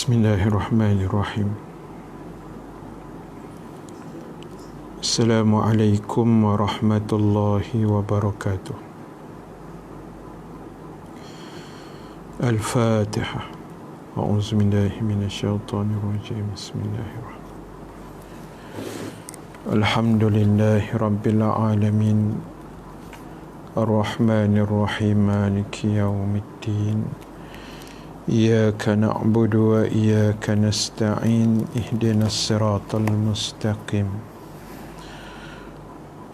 Bismillahirrahmanirrahim. Assalamualaikum warahmatullahi wabarakatuh. Al-Fatihah. A'udzubillahi minasyaitonirrajim. Bismillahirrahmanirrahim. Alhamdulillahi rabbil alamin. Ar-Rahmanirrahim. Maliki yaumiddin. Iyyaka na'budu wa iyyaka nasta'in. Ihdinas siratal mustaqim.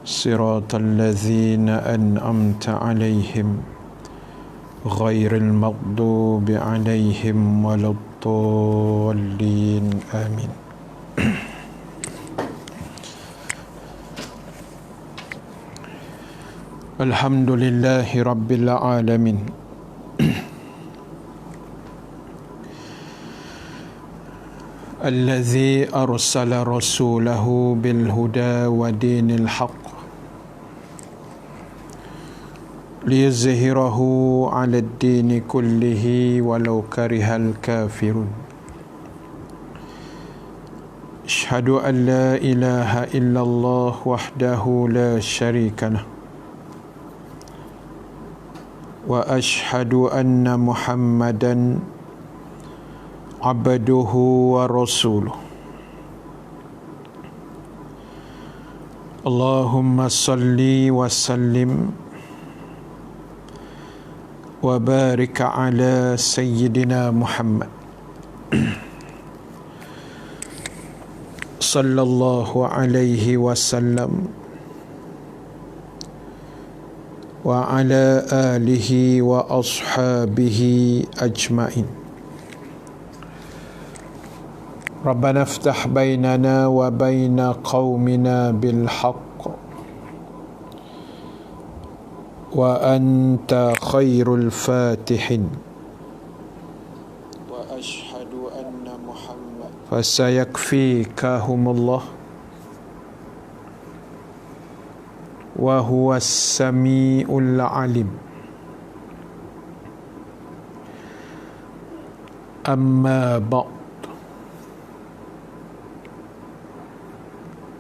Siratal ladzina an'amta 'alaihim ghairil maghdubi 'alaihim waladdallin. Amin. Alhamdulillahi rabbil alamin. Allazi arsala rasulahu bil huda wa dinil haqq liyuzhirahu 'ala ad-dini kullihi walau karihal kafirun. Asyhadu an la ilaha illallah wahdahu la syarika lah wa asyhadu anna Muhammadan abduhu wa rasuluh. Allahumma salli wa sallim wa barik ala sayyidina Muhammad sallallahu alaihi wasallam wa ala alihi wa ashabihi ajma'in. Rabbana iftah bainana wa baina qaumina bil haqq wa anta khairul fatihin. Wa ashhadu anna Muhammad fasayakfikahumullah wa huwas samiul alim. Amma ba'd.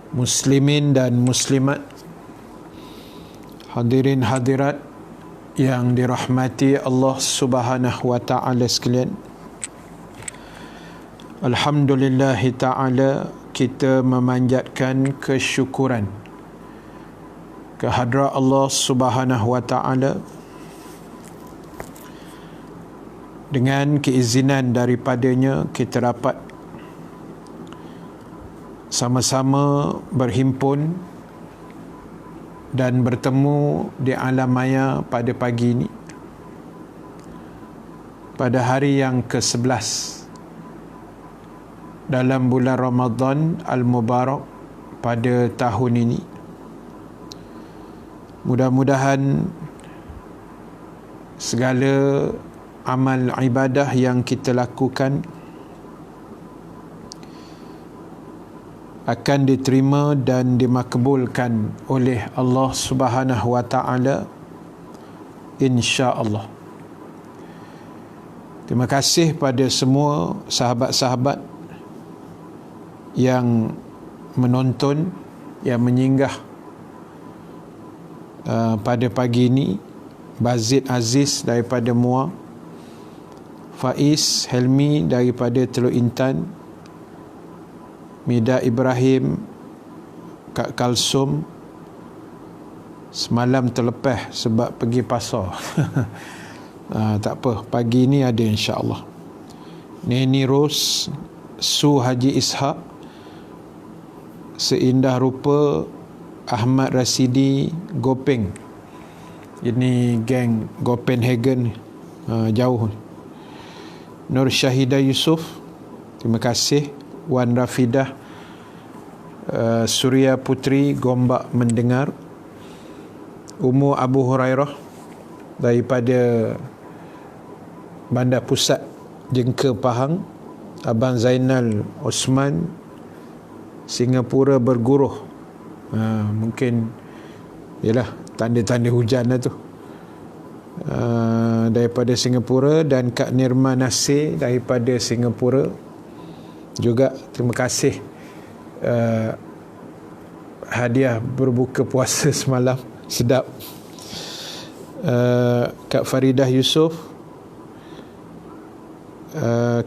Muslimin dan muslimat, hadirin hadirat yang dirahmati Allah Subhanahu wa taala sekalian. Alhamdulillah taala, kita memanjatkan kesyukuran kehadrat Allah Subhanahu wa taala dengan keizinan daripadanya kita dapat sama-sama berhimpun dan bertemu di alam maya pada pagi ini, pada hari yang ke-11 dalam bulan Ramadan Al-Mubarak pada tahun ini. Mudah-mudahan segala amal ibadah yang kita lakukan akan diterima dan dimakbulkan oleh Allah Subhanahu wa taala, insya-Allah. Terima kasih pada semua sahabat-sahabat yang menonton, yang menyinggah pada pagi ini. Bazid Aziz daripada Muar, Faiz Helmi daripada Teluk Intan, Mida Ibrahim, Kak Kalsum semalam terlepas sebab pergi pasar. Tak apa, pagi ni ada insya-Allah. Neni Ros, Su Haji Ishak, Seindah Rupa, Ahmad Rasidi, Gopeng. Ini geng Copenhagen, jauh. Nur Syahidah Yusof, terima kasih. Wan Rafidah, Surya Putri, Gombak Mendengar. Umu Abu Hurairah daripada Bandar Pusat Jengka Pahang. Abang Zainal Osman, Singapura Berguruh. Mungkin yalah tanda-tanda hujan lah tu. daripada Singapura, dan Kak Nirma Nasir daripada Singapura juga. Terima kasih hadiah berbuka puasa semalam, sedap. Kak Faridah Yusof,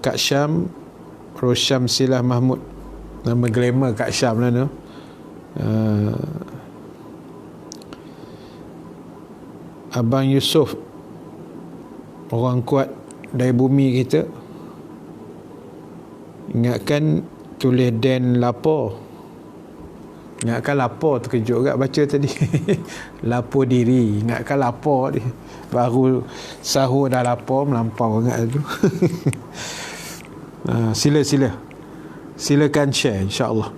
Kak Syam, Rosyam Silah Mahmud, nama glamour Kak Syam lah tu. Abang Yusof, orang kuat dari bumi kita, ingatkan tulis Dan lapor. Ingatkan lapor, terkejut kat baca tadi. Lapor diri, ingatkan lapor dia. Baru sahur dah lapor, melampau ingat tu. Silakan share, insya-Allah.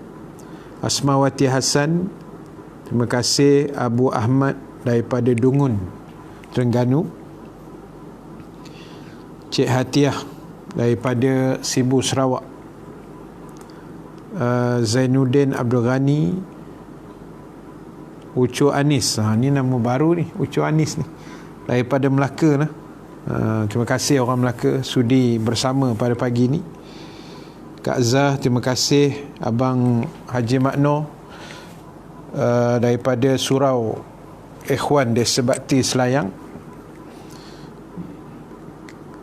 Asmawati Hasan, terima kasih. Abu Ahmad daripada Dungun, Terengganu. Cik Hatiah daripada Sibu, Sarawak. Zainuddin Abdul Ghani, Ucu Anis, ni nama baru ni, Ucu Anis ni, daripada Melaka lah. Terima kasih orang Melaka sudi bersama pada pagi ni. Kak Zah, terima kasih. Abang Haji Makno daripada Surau Ikhwan Desa Bakti Selayang.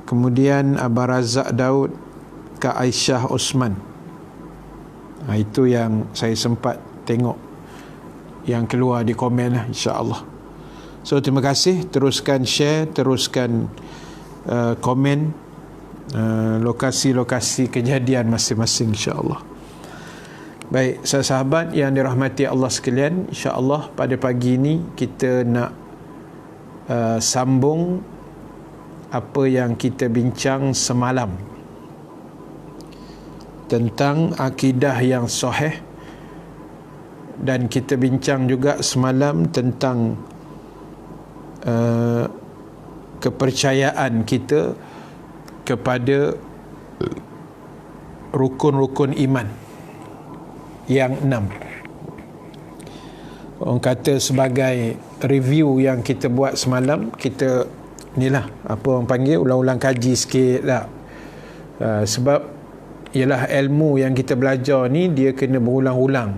Kemudian Abang Razak Daud, Kak Aisyah Osman. Itu yang saya sempat tengok yang keluar di komen lah, insya-Allah. So terima kasih, teruskan share, teruskan komen lokasi-lokasi kejadian masing-masing, insya-Allah. Baik, sahabat yang dirahmati Allah sekalian, insya-Allah pada pagi ini kita nak sambung apa yang kita bincang semalam tentang akidah yang sahih, dan kita bincang juga semalam tentang kepercayaan kita kepada rukun-rukun iman yang 6. Orang kata sebagai review yang kita buat semalam, kita inilah apa orang panggil, ulang-ulang kaji sikit tak. Sebab ialah ilmu yang kita belajar ni, dia kena berulang-ulang,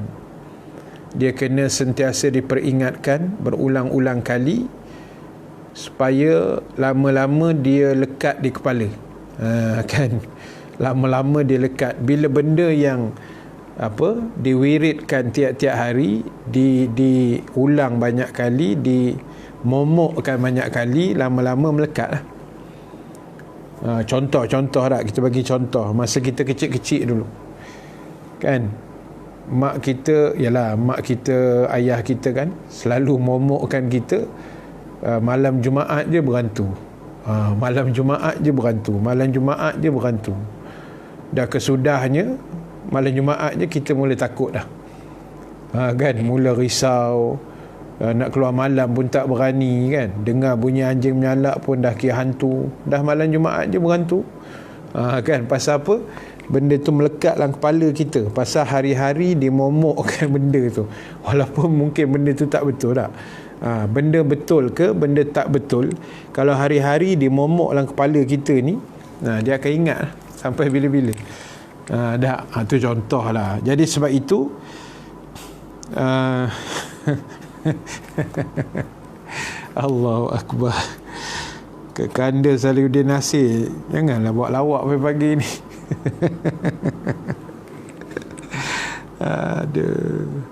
dia kena sentiasa diperingatkan berulang-ulang kali supaya lama-lama dia lekat di kepala. Kan, lama-lama dia lekat. Bila benda yang diwiridkan tiap-tiap hari, diulang banyak kali, dimomokkan banyak kali, lama-lama melekat lah. Contoh tak, kita bagi contoh masa kita kecil-kecil dulu kan, mak kita, ayah kita kan selalu momokkan kita, malam Jumaat je berantu, malam Jumaat je berantu. Dah kesudahnya malam Jumaat je kita mula takut dah, kan, mula risau. Nak keluar malam pun tak berani kan, dengar bunyi anjing menyalak pun dah kira hantu, dah malam Jumaat je berhantu. Kan, pasal apa? Benda tu melekat dalam kepala kita, pasal hari-hari dimomokkan benda tu, walaupun mungkin benda tu tak betul tak. Benda betul ke benda tak betul, kalau hari-hari dimomok dalam kepala kita ni, dia akan ingat sampai bila-bila. Tu contoh lah. Jadi sebab itu Allahu Akbar. Kekanda Salihuddin Nasir, janganlah buat lawak pagi-pagi ni. Aduh.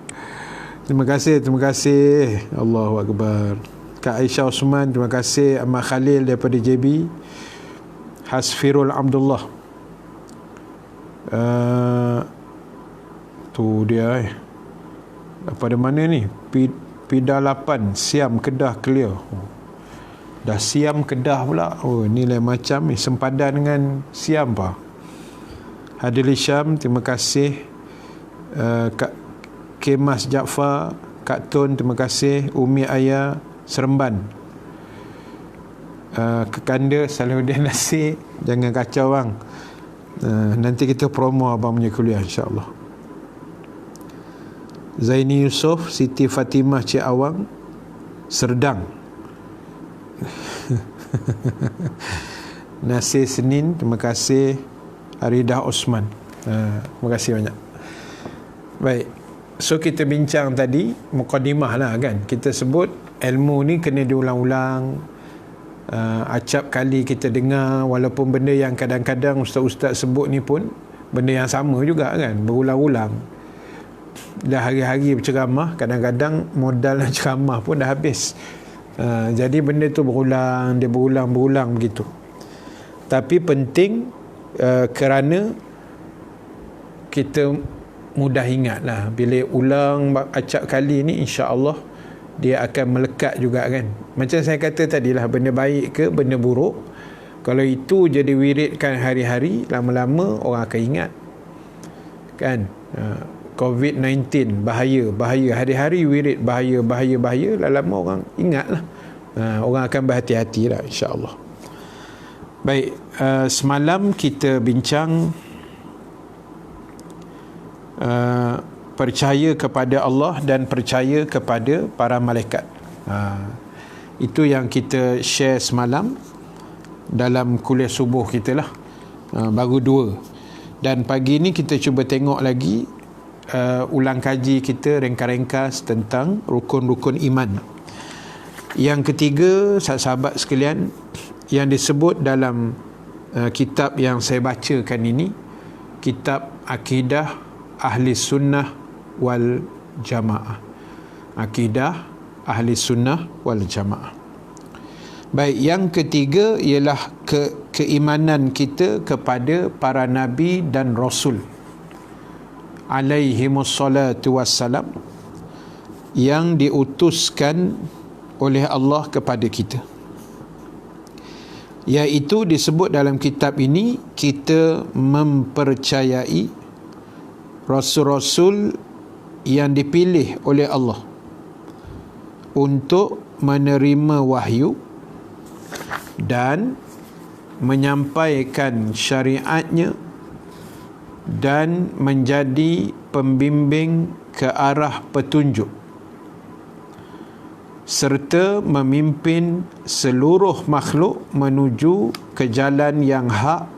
Terima kasih. Allahu Akbar. Kak Aisyah Osman, terima kasih. Ahmad Khalil daripada JB. Hasfirul Abdullah. Tu dia daripada mana ni? Pida 8, Siam Kedah clear. Dah Siam Kedah pula. Ni lain macam ni, sempadan dengan Siam pa. Hadil Syam, terima kasih. Kak Kemas Jaafar, Kak Tun, terima kasih. Umi Ayah Seremban. Kekanda Salihuddin Nasir, jangan kacau bang. Nanti kita promo abang punya kuliah, insya-Allah. Zaini Yusof, Siti Fatimah Cik Awang, Serdang. Nasir Senin, terima kasih. Aridah Osman, terima kasih banyak. Baik, so kita bincang tadi mukadimah lah kan. Kita sebut ilmu ni kena diulang-ulang, acap kali kita dengar, walaupun benda yang kadang-kadang ustaz-ustaz sebut ni pun benda yang sama juga kan, berulang-ulang. Dah hari-hari berceramah, kadang-kadang modal nak ceramah pun dah habis. Jadi benda tu berulang, dia berulang begitu. Tapi penting kerana kita mudah ingat lah. Bila ulang acap kali ni, insya-Allah dia akan melekat juga kan. Macam saya kata tadi lah, benda baik ke benda buruk, kalau itu jadi wiridkan hari-hari, lama-lama orang akan ingat kan. COVID-19 bahaya, hari-hari wirid bahaya, lama-lama orang ingat lah. Orang akan berhati-hati lah, insya-Allah. Baik, semalam kita bincang percaya kepada Allah dan percaya kepada para malaikat. Itu yang kita share semalam dalam kuliah subuh kita lah. Baru 2. Dan pagi ni kita cuba tengok lagi, ulang kaji kita ringkas-ringkas tentang rukun-rukun iman. Yang ketiga, sahabat sekalian, yang disebut dalam kitab yang saya bacakan ini, kitab Akidah Ahli Sunnah wal Jamaah. Akidah Ahli Sunnah wal Jamaah. Baik, yang ketiga ialah keimanan kita kepada para nabi dan rasul alaihimus salatu wassalam, yang diutuskan oleh Allah kepada kita. Iaitu disebut dalam kitab ini, kita mempercayai rasul-rasul yang dipilih oleh Allah untuk menerima wahyu dan menyampaikan syariatnya dan menjadi pembimbing ke arah petunjuk, serta memimpin seluruh makhluk menuju ke jalan yang hak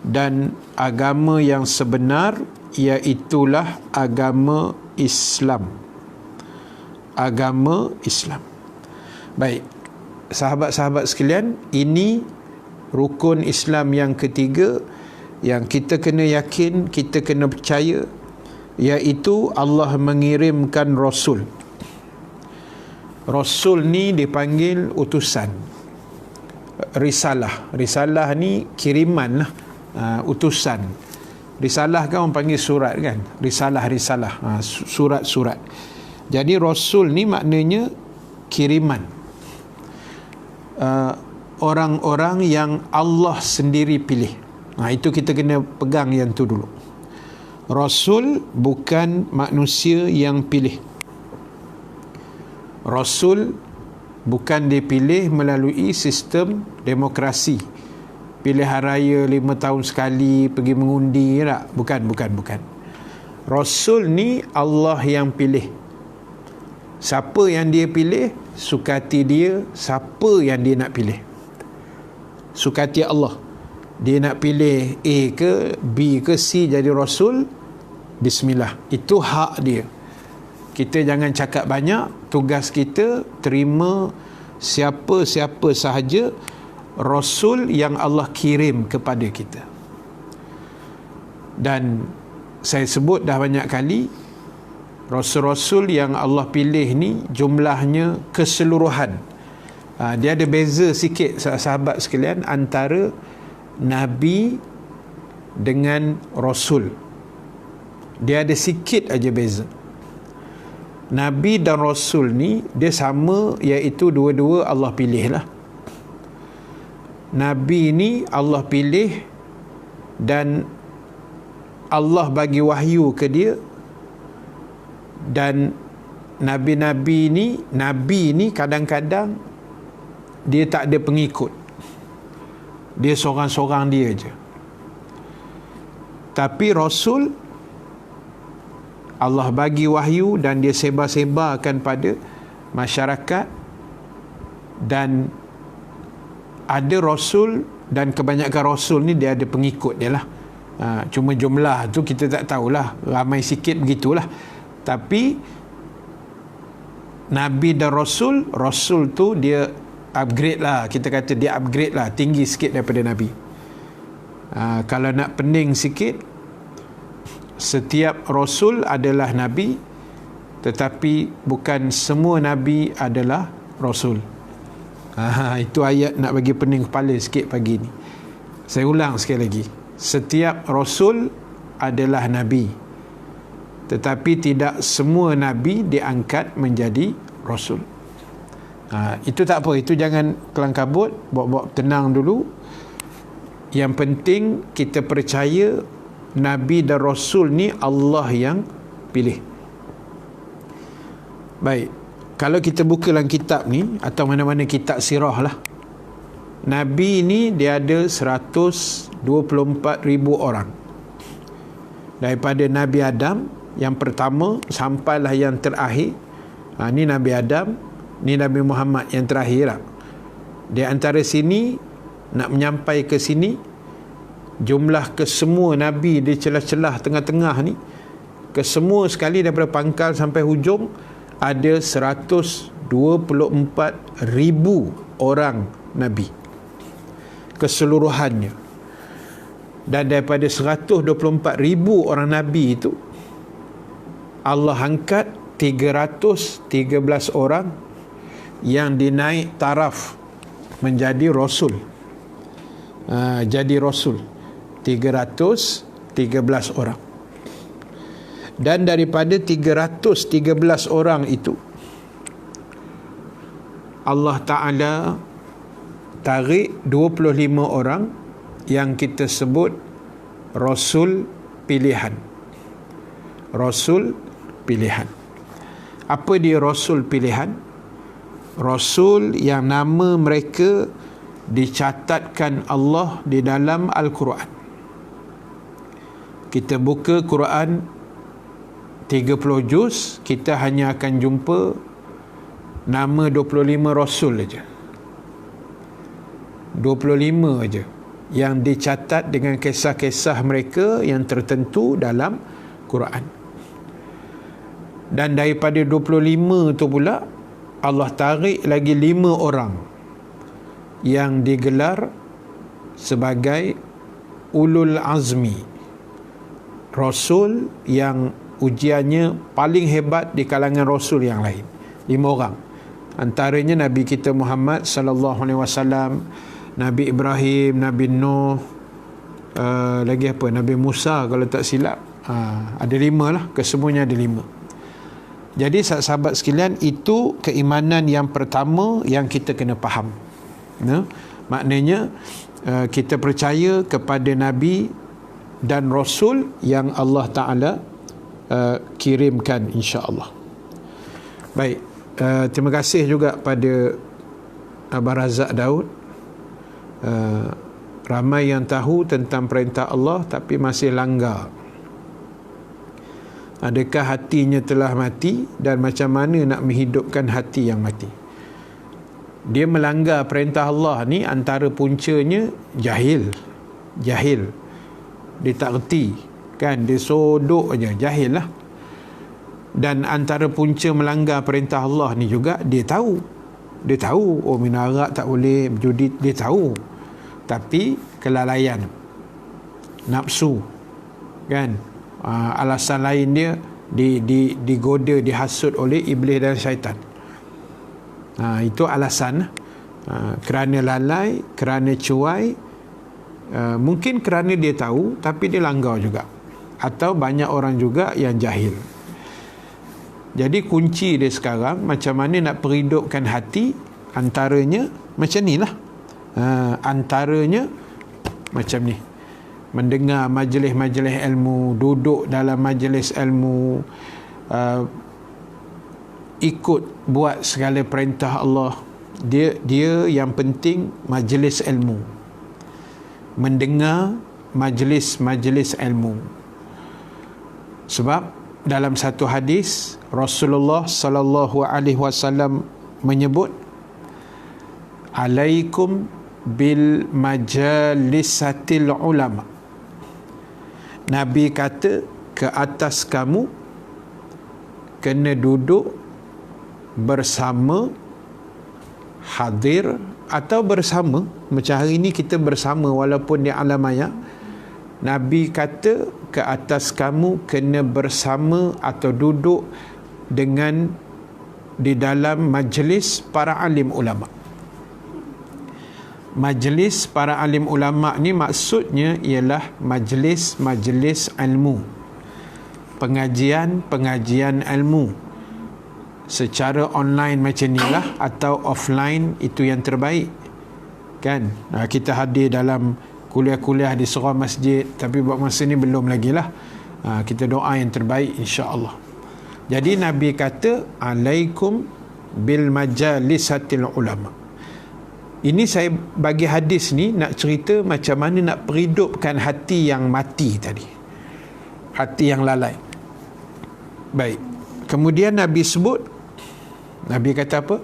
dan agama yang sebenar, iaitulah agama Islam. Agama Islam. Baik, sahabat-sahabat sekalian, ini rukun Islam yang ketiga yang kita kena yakin, kita kena percaya, iaitu Allah mengirimkan Rasul. Rasul ni dipanggil utusan. Risalah ni kiriman lah, utusan. Risalah kan orang panggil surat kan, risalah, surat-surat. Jadi Rasul ni maknanya kiriman, orang-orang yang Allah sendiri pilih. Itu kita kena pegang yang tu dulu. Rasul bukan manusia yang pilih. Rasul bukan dipilih melalui sistem demokrasi, pilihan raya 5 tahun sekali, pergi mengundi tak? Bukan. Rasul ni Allah yang pilih. Siapa yang dia pilih, sukati dia siapa yang dia nak pilih. Sukati Allah. Dia nak pilih A ke B ke C jadi Rasul, bismillah, itu hak dia. Kita jangan cakap banyak. Tugas kita terima siapa-siapa sahaja Rasul yang Allah kirim kepada kita. Dan saya sebut dah banyak kali, Rasul-Rasul yang Allah pilih ni jumlahnya keseluruhan. Dia ada beza sikit sahabat sekalian antara Nabi dengan Rasul. Dia ada sikit aja beza. Nabi dan Rasul ni dia sama, iaitu dua-dua Allah pilih lah. Nabi ni Allah pilih dan Allah bagi wahyu ke dia. Dan Nabi ni kadang-kadang dia tak ada pengikut, dia seorang-seorang dia je. Tapi Rasul Allah bagi wahyu dan dia sebar-sebarkan pada masyarakat Dan ada rasul, dan kebanyakan rasul ni dia ada pengikut dia lah. Cuma jumlah tu kita tak tahulah, ramai sikit begitulah. Tapi Nabi dan Rasul tu dia upgrade lah, kita kata dia upgrade lah, tinggi sikit daripada Nabi. Kalau nak pening sikit, setiap Rasul adalah Nabi, tetapi bukan semua Nabi adalah Rasul. Itu ayat nak bagi pening kepala sikit pagi ni. Saya ulang sekali lagi, setiap Rasul adalah Nabi, tetapi tidak semua Nabi diangkat menjadi Rasul. Itu tak apa, itu jangan kelang kabut, bawa tenang dulu. Yang penting kita percaya Nabi dan Rasul ni Allah yang pilih. Baik, kalau kita buka dalam kitab ni, atau mana-mana kitab sirah lah, Nabi ni dia ada 124,000 orang. Daripada Nabi Adam yang pertama sampailah yang terakhir. Ni Nabi Adam, ni Nabi Muhammad yang terakhir lah. Di antara sini nak menyampai ke sini, jumlah kesemua Nabi di celah-celah tengah-tengah ni, kesemua sekali daripada pangkal sampai hujung, ada 124,000 orang Nabi keseluruhannya. Dan daripada 124,000 orang Nabi itu, Allah angkat 313 orang yang dinaik taraf menjadi Rasul. Jadi Rasul 313 orang. Dan daripada 313 orang itu, Allah Ta'ala tarik 25 orang yang kita sebut Rasul pilihan. Rasul pilihan. Apa dia Rasul pilihan? Rasul yang nama mereka dicatatkan Allah di dalam Al-Quran. Kita buka Quran 30 juz, kita hanya akan jumpa nama 25 Rasul aja. 25 aja yang dicatat dengan kisah-kisah mereka yang tertentu dalam Quran. Dan daripada 25 tu pula Allah tarik lagi 5 orang yang digelar sebagai ulul azmi, Rasul yang ujiannya paling hebat di kalangan Rasul yang lain. 5 orang. Antaranya Nabi kita Muhammad sallallahu alaihi wasallam, Nabi Ibrahim, Nabi Nuh, lagi apa? Nabi Musa kalau tak silap. Ada 5 lah, kesemuanya ada 5. Jadi sahabat sekalian, itu keimanan yang pertama yang kita kena faham. Maknanya kita percaya kepada Nabi dan Rasul yang Allah Ta'ala kirimkan, insya-Allah. Baik, terima kasih juga pada Abang Razak Daud. Ramai yang tahu tentang perintah Allah tapi masih langgar. Adakah hatinya telah mati, dan macam mana nak menghidupkan hati yang mati? Dia melanggar perintah Allah ni antara puncanya jahil. Dia tak reti, kan? Dia sodok aja, jahil lah. Dan antara punca melanggar perintah Allah ni juga dia tahu, oh minum arak tak boleh, berjudi, dia tahu. Tapi kelalaian, nafsu, kan? Alasan lain dia digoda, dihasut oleh iblis dan syaitan. Itu alasan. Kerana lalai, kerana cuai, mungkin kerana dia tahu tapi dia langgar juga, atau banyak orang juga yang jahil. Jadi kunci dia sekarang macam mana nak perhidupkan hati. Antaranya macam ni lah. Antaranya macam ni, mendengar majlis-majlis ilmu, duduk dalam majlis ilmu, ikut buat segala perintah Allah. Dia yang penting majlis ilmu, mendengar majlis-majlis ilmu. Sebab dalam satu hadis Rasulullah sallallahu alaihi wasallam menyebut, alaikum bil majalisatil ulama. Nabi kata ke atas kamu kena duduk bersama, hadir atau bersama. Macam hari ni kita bersama walaupun di alam maya. Nabi kata ke atas kamu kena bersama atau duduk dengan di dalam majlis para alim ulama. Majlis para alim ulama ni maksudnya ialah majlis ilmu, pengajian ilmu secara online macam ni lah, atau offline, itu yang terbaik kan. Kita hadir dalam kuliah-kuliah di surau masjid, tapi buat masa ni belum lagi lah. Kita doa yang terbaik insya-Allah. Jadi Nabi kata alaikum bil majalisatil ulama. Ini saya bagi hadis ni nak cerita macam mana nak perhidupkan hati yang mati tadi, hati yang lalai. Baik, kemudian Nabi sebut, Nabi kata apa?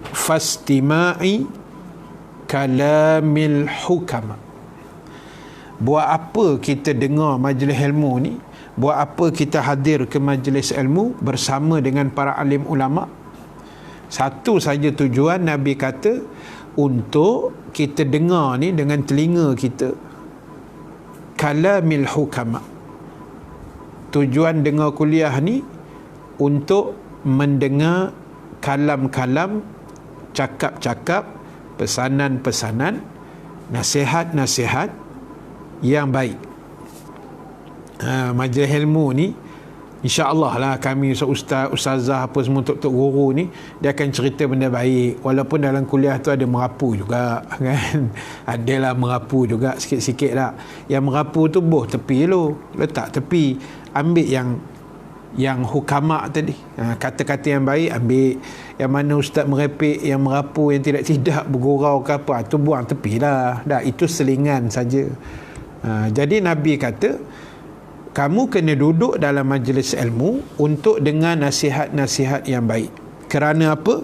Fastima'i kalamil hukama. Buat apa kita dengar majlis ilmu ni? Buat apa kita hadir ke majlis ilmu bersama dengan para alim ulama? Satu saja tujuan, Nabi kata, untuk kita dengar ni dengan telinga kita, kalamil hukama. Tujuan dengar kuliah ni untuk mendengar kalam-kalam, cakap-cakap, pesanan-pesanan, nasihat-nasihat yang baik. Majlis ilmu ni insya-Allah lah, kami ustaz, ustazah apa semua, tok guru ni, dia akan cerita benda baik, walaupun dalam kuliah tu ada merapu juga kan. Adalah merapu juga sikit-sikit lah. Yang merapu tu tepi dulu, letak tepi, ambil yang hukama tadi, kata-kata yang baik ambil, yang mana ustaz merepek, yang merapu, yang tidak bergurau ke apa, tu buang tepi lah. Dah, itu selingan saja. Jadi Nabi kata kamu kena duduk dalam majlis ilmu untuk dengar nasihat-nasihat yang baik. Kerana apa?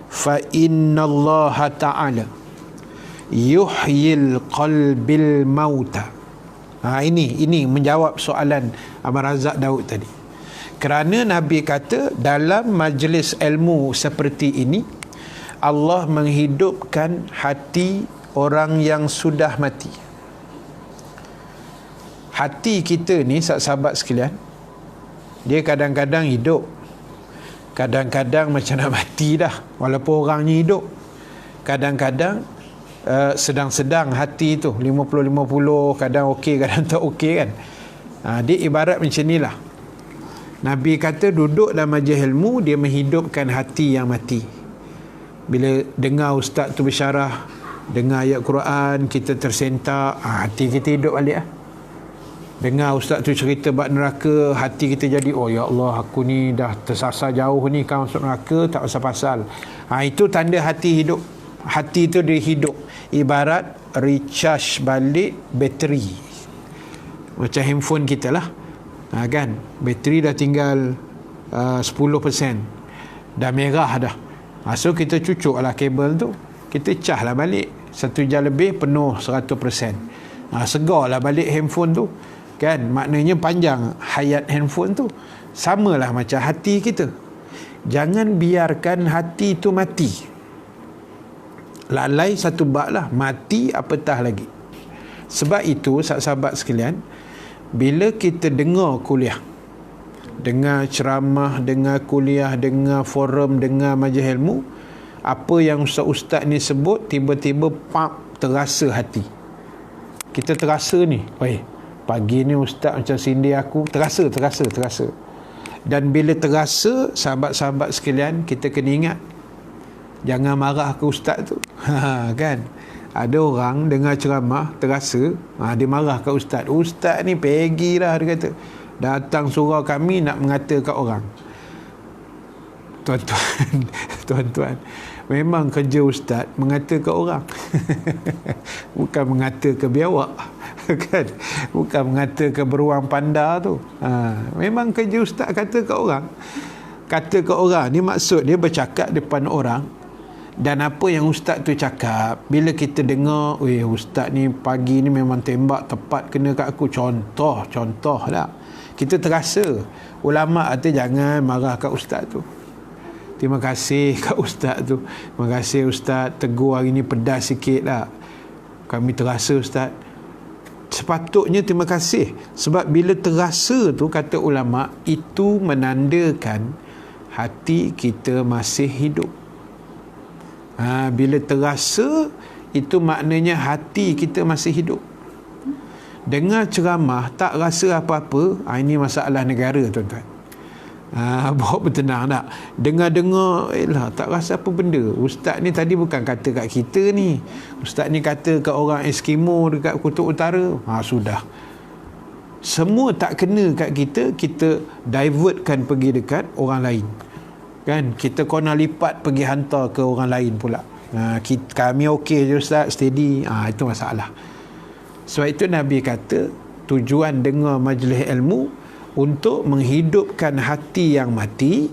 Fa innallaha ta'ala yuhyil qalbil mauta. Ini menjawab soalan Abang Razak Daud tadi. Kerana Nabi kata dalam majlis ilmu seperti ini Allah menghidupkan hati orang yang sudah mati. Hati kita ni, sahabat sekalian, dia kadang-kadang hidup, kadang-kadang macam nak mati dah walaupun orangnya hidup. Kadang-kadang sedang-sedang hati tu, 50-50, kadang okey, kadang tak okey kan. Dia ibarat macam ni lah. Nabi kata duduk dalam majlis ilmu, dia menghidupkan hati yang mati. Bila dengar ustaz tu bersyarah, dengar ayat Quran, kita tersentak, hati kita hidup balik lah. Dengar ustaz tu cerita bab neraka, hati kita jadi, oh ya Allah, aku ni dah tersasar jauh ni, kan masuk neraka, tak pasal-pasal. Itu tanda hati hidup. Hati tu dia hidup, ibarat recharge balik bateri, macam handphone kita lah. Kan, bateri dah tinggal 10%, dah merah dah. So kita cucuk lah kabel tu, kita cah lah balik 1 jam lebih, penuh 100%. Segar lah balik handphone tu kan. Maknanya panjang hayat handphone tu. Samalah macam hati kita. Jangan biarkan hati tu mati. Lalai satu bab lah, mati apatah lagi. Sebab itu sahabat sekalian, bila kita dengar kuliah, dengar ceramah, dengar kuliah, dengar forum, dengar majlis ilmu, apa yang ustaz-ustaz ni sebut, tiba-tiba terasa hati kita, terasa ni, pagi ni ustaz macam sindir aku, terasa. Dan bila terasa, sahabat-sahabat sekalian, kita kena ingat, jangan marah ke ustaz tu. Kan, ada orang dengar ceramah terasa, dia marah ke ustaz. Ustaz ni pergi lah, dia kata, datang surau kami nak mengata kat orang. Tuan-tuan, memang kerja ustaz mengata ke orang. Bukan mengata ke biawak. Kan, bukan mengata ke beruang panda tu. Memang kerja ustaz kata ke orang. Kata ke orang ni maksud dia bercakap depan orang Dan apa yang ustaz tu cakap, bila kita dengar, ustaz ni pagi ni memang tembak tepat kena kat aku, contoh lah, kita terasa. Ulama' kata jangan marah kat ustaz tu, terima kasih kat ustaz tu, terima kasih ustaz, tegur hari ni pedas sikit lah, kami terasa ustaz. Sepatutnya terima kasih, sebab bila terasa tu, kata ulama', itu menandakan hati kita masih hidup. Bila terasa, itu maknanya hati kita masih hidup. Dengar ceramah tak rasa apa-apa, ini masalah negara, tuan-tuan. Bawa bertenang tak? Dengar-dengar, tak rasa apa benda. Ustaz ni tadi bukan kata kat kita ni, ustaz ni kata kat orang Eskimo dekat Kutub Utara. Sudah, semua tak kena kat kita, kita divertkan pergi dekat orang lain, kan? Kita kona lipat pergi hantar ke orang lain pula. Kami okey je ustaz, steady. Itu masalah. Sebab itu Nabi kata tujuan dengar majlis ilmu untuk menghidupkan hati yang mati,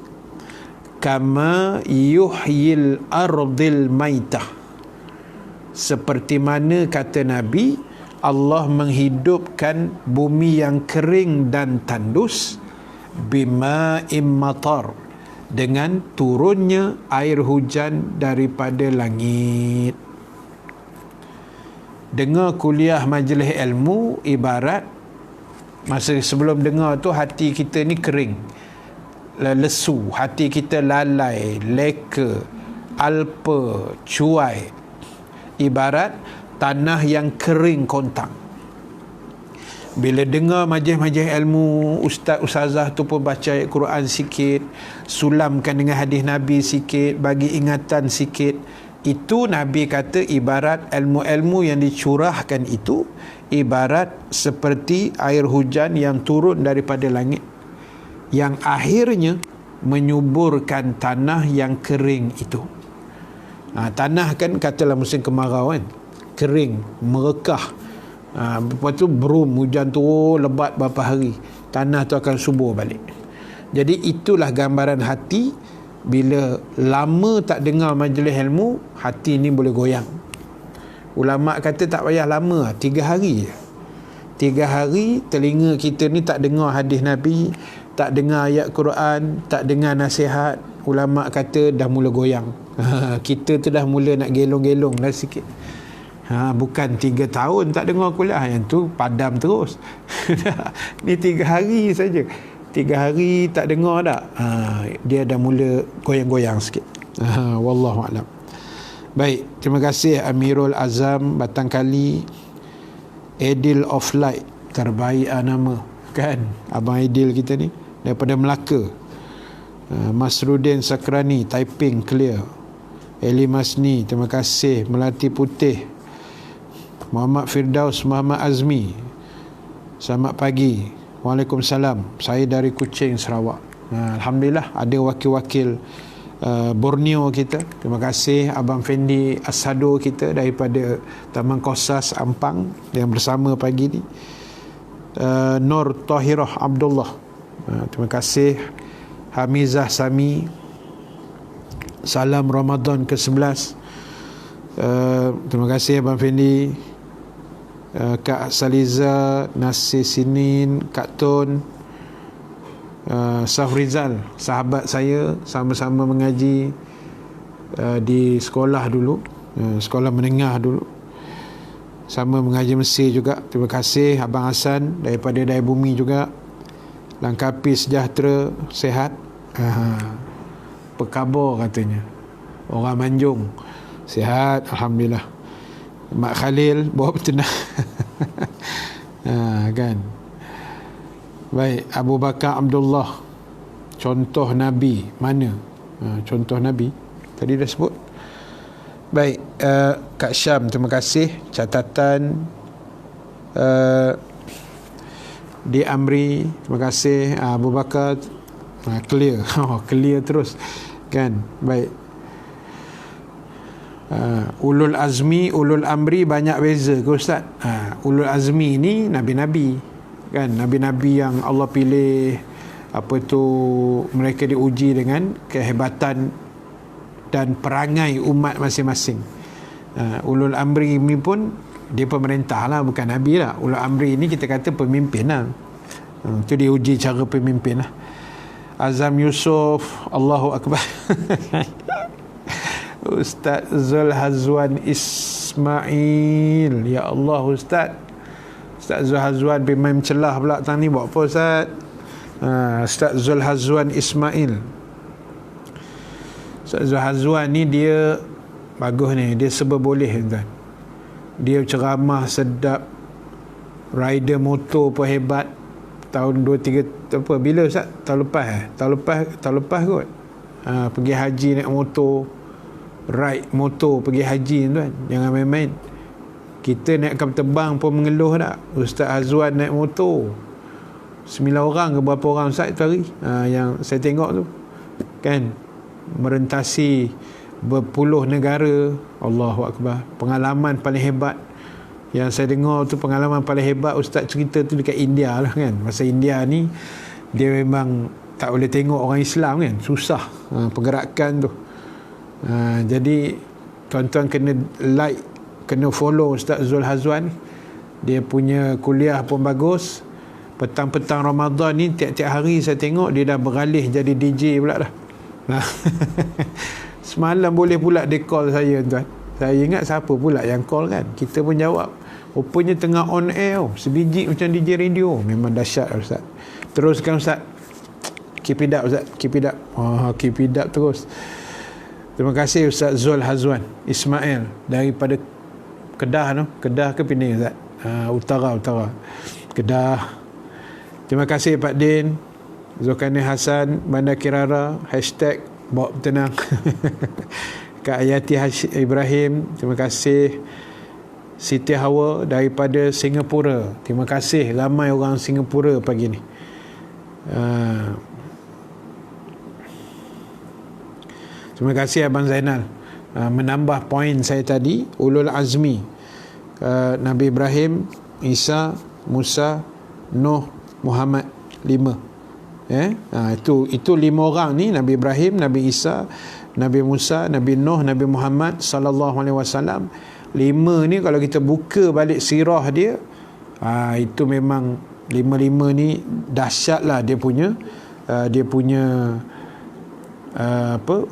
kama yuhyil ardil maitah, seperti mana, kata Nabi, Allah menghidupkan bumi yang kering dan tandus, bima'im matar, dengan turunnya air hujan daripada langit. Dengar kuliah majlis ilmu ibarat masa sebelum dengar tu hati kita ni kering, lesu, hati kita lalai, leka, alpa, cuai, ibarat tanah yang kering kontang. Bila dengar majlis-majlis ilmu, ustaz-ustazah tu pun baca ayat Quran sikit, sulamkan dengan hadis Nabi sikit, bagi ingatan sikit, itu Nabi kata ibarat ilmu-ilmu yang dicurahkan itu ibarat seperti air hujan yang turun daripada langit, yang akhirnya menyuburkan tanah yang kering itu. Tanah kan, katalah musim kemarau kan, kering, merekah. Lepas tu berum, hujan turun lebat berapa hari, tanah tu akan subur balik. Jadi itulah gambaran hati. Bila lama tak dengar majlis ilmu, hati ni boleh goyang. Ulama' kata tak payah lama, 3 hari je. 3 hari telinga kita ni tak dengar hadis Nabi, tak dengar ayat Quran, tak dengar nasihat, ulama' kata dah mula goyang. Kita tu dah mula nak gelong-gelong dah sikit. Bukan 3 tahun tak dengar kuliah, yang tu padam terus. Ni 3 hari saja. 3 hari tak dengar tak, dia dah mula goyang-goyang sikit. Wallahualam. Baik, terima kasih Amirul Azam Batangkali. Adil of Light, terbaik nama, kan? Abang Adil kita ni daripada Melaka. Masrudin Sakrani, typing clear. Eli Masni, terima kasih. Melati Putih. Muhammad Firdaus Muhammad Azmi, selamat pagi. Waalaikumsalam. Saya dari Kuching, Sarawak. Alhamdulillah ada wakil-wakil Borneo kita. Terima kasih Abang Fendi Asado kita daripada Taman Kosas Ampang yang bersama pagi ni. Nur Tahirah Abdullah, terima kasih. Hamizah Sami, salam Ramadan ke-11. Terima kasih Abang Fendi. Kak Saliza, Nasir Sinin, Kak Tun, Safrizal, sahabat saya, sama-sama mengaji di sekolah dulu, sekolah menengah dulu, sama mengaji Mesir juga. Terima kasih Abang Hasan daripada Daya Bumi juga. Langkapi sejahtera, sehat. Apa khabar katanya orang Manjung? Sihat, Alhamdulillah. Mak Khalil bawa bertenang. Kan. Baik, Abu Bakar Abdullah, contoh Nabi mana? Contoh Nabi tadi dah sebut. Baik, Kak Syam, terima kasih catatan. Di Amri, terima kasih. Abu Bakar, clear. Clear terus, kan? Baik. Ulul Azmi, Ulul Amri banyak beza ke Ustaz? Ulul Azmi ni Nabi-Nabi, kan? Nabi-Nabi yang Allah pilih, mereka diuji dengan kehebatan dan perangai umat masing-masing. Ulul amri ni pun dia pemerintah lah, bukan Nabi lah. Ulul amri ni kita kata pemimpin lah. Itu dia uji cara pemimpin lah. Azam Yusof, Allahu Akbar. Ustaz Zul Hazwan Ismail, ya Allah Ustaz Zul Hazwan bermain celah pula tang ni, buat apa Ustaz? Ustaz Zul Hazwan Ismail. Ustaz Zul Hazwan ni dia bagus ni, dia serba boleh tuan. Dia ceramah sedap, rider motor pun hebat. Tahun 2-3 apa, bila Ustaz? Tahun lepas kot. Pergi haji naik motor, ride motor pergi haji tuan. Jangan main-main. Kita naik kapal terbang pun mengeluh tak? Ustaz Hazwan naik motor 9 orang ke berapa orang Ustaz tu hari, yang saya tengok tu kan, merentasi berpuluh negara. Allahu Akbar. Pengalaman paling hebat yang saya dengar tu, pengalaman paling hebat Ustaz cerita tu dekat India lah kan. Masa India ni dia memang tak boleh tengok orang Islam kan, susah pergerakan tu. Jadi tuan-tuan kena like, kena follow Ustaz Zul Hazwan. Dia punya kuliah pun bagus. Petang-petang Ramadan ni tiap-tiap hari saya tengok dia dah beralih jadi DJ pula dah. Semalam boleh pula dia call saya tuan. Saya ingat siapa pula yang call kan. Kita pun jawab. Rupanya tengah on air sebiji macam DJ radio. Memang dahsyat Ustaz. Teruskan Ustaz. Keep it up Ustaz. Keep it up. Keep it up terus. Terima kasih Ustaz Zul Hazwan Ismail daripada Kedah tu. Kedah ke Penang Ustaz? Utara. Kedah. Terima kasih Pak Din. Zulkarnain Hasan Bandar Kirara. #Bawa tenang. Kak Ayati Ibrahim, terima kasih. Siti Hawa daripada Singapura, terima kasih. Ramai orang Singapura pagi ni. Terima kasih Abang Zainal, menambah poin saya tadi. Ulul azmi, Nabi Ibrahim, Isa, Musa, Nuh, Muhammad, 5. Itu 5 orang ni, Nabi Ibrahim, Nabi Isa, Nabi Musa, Nabi Nuh, Nabi Muhammad sallallahu alaihi wasallam. 5 ni kalau kita buka balik sirah dia, itu memang 5 ni dahsyat lah dia punya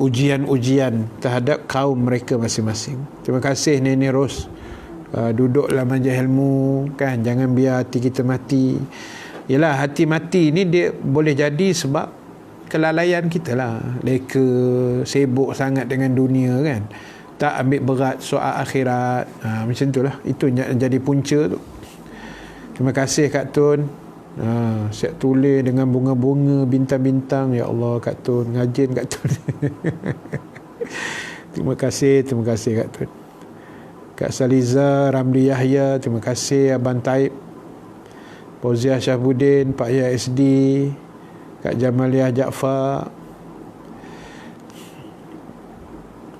ujian-ujian terhadap kaum mereka masing-masing. Terima kasih Nenek Ros. Duduklah majlis ilmu kan, jangan biar hati kita mati. Yalah, hati mati ni dia boleh jadi sebab kelalaian kita lah. Leka, sibuk sangat dengan dunia kan, tak ambil berat soal akhirat. Macam tu lah. Itu yang jadi punca tu. Terima kasih Kak Tun. Siap tulis dengan bunga-bunga, bintang-bintang. Ya Allah Kak Tun, ngajin Kak Tun. Terima kasih Kak Tun. Kak Saliza Ramli Yahya, terima kasih. Abang Taib, Fauziah Syahbudin, Pak Ya SD, Kak Jamaliah Jaafar.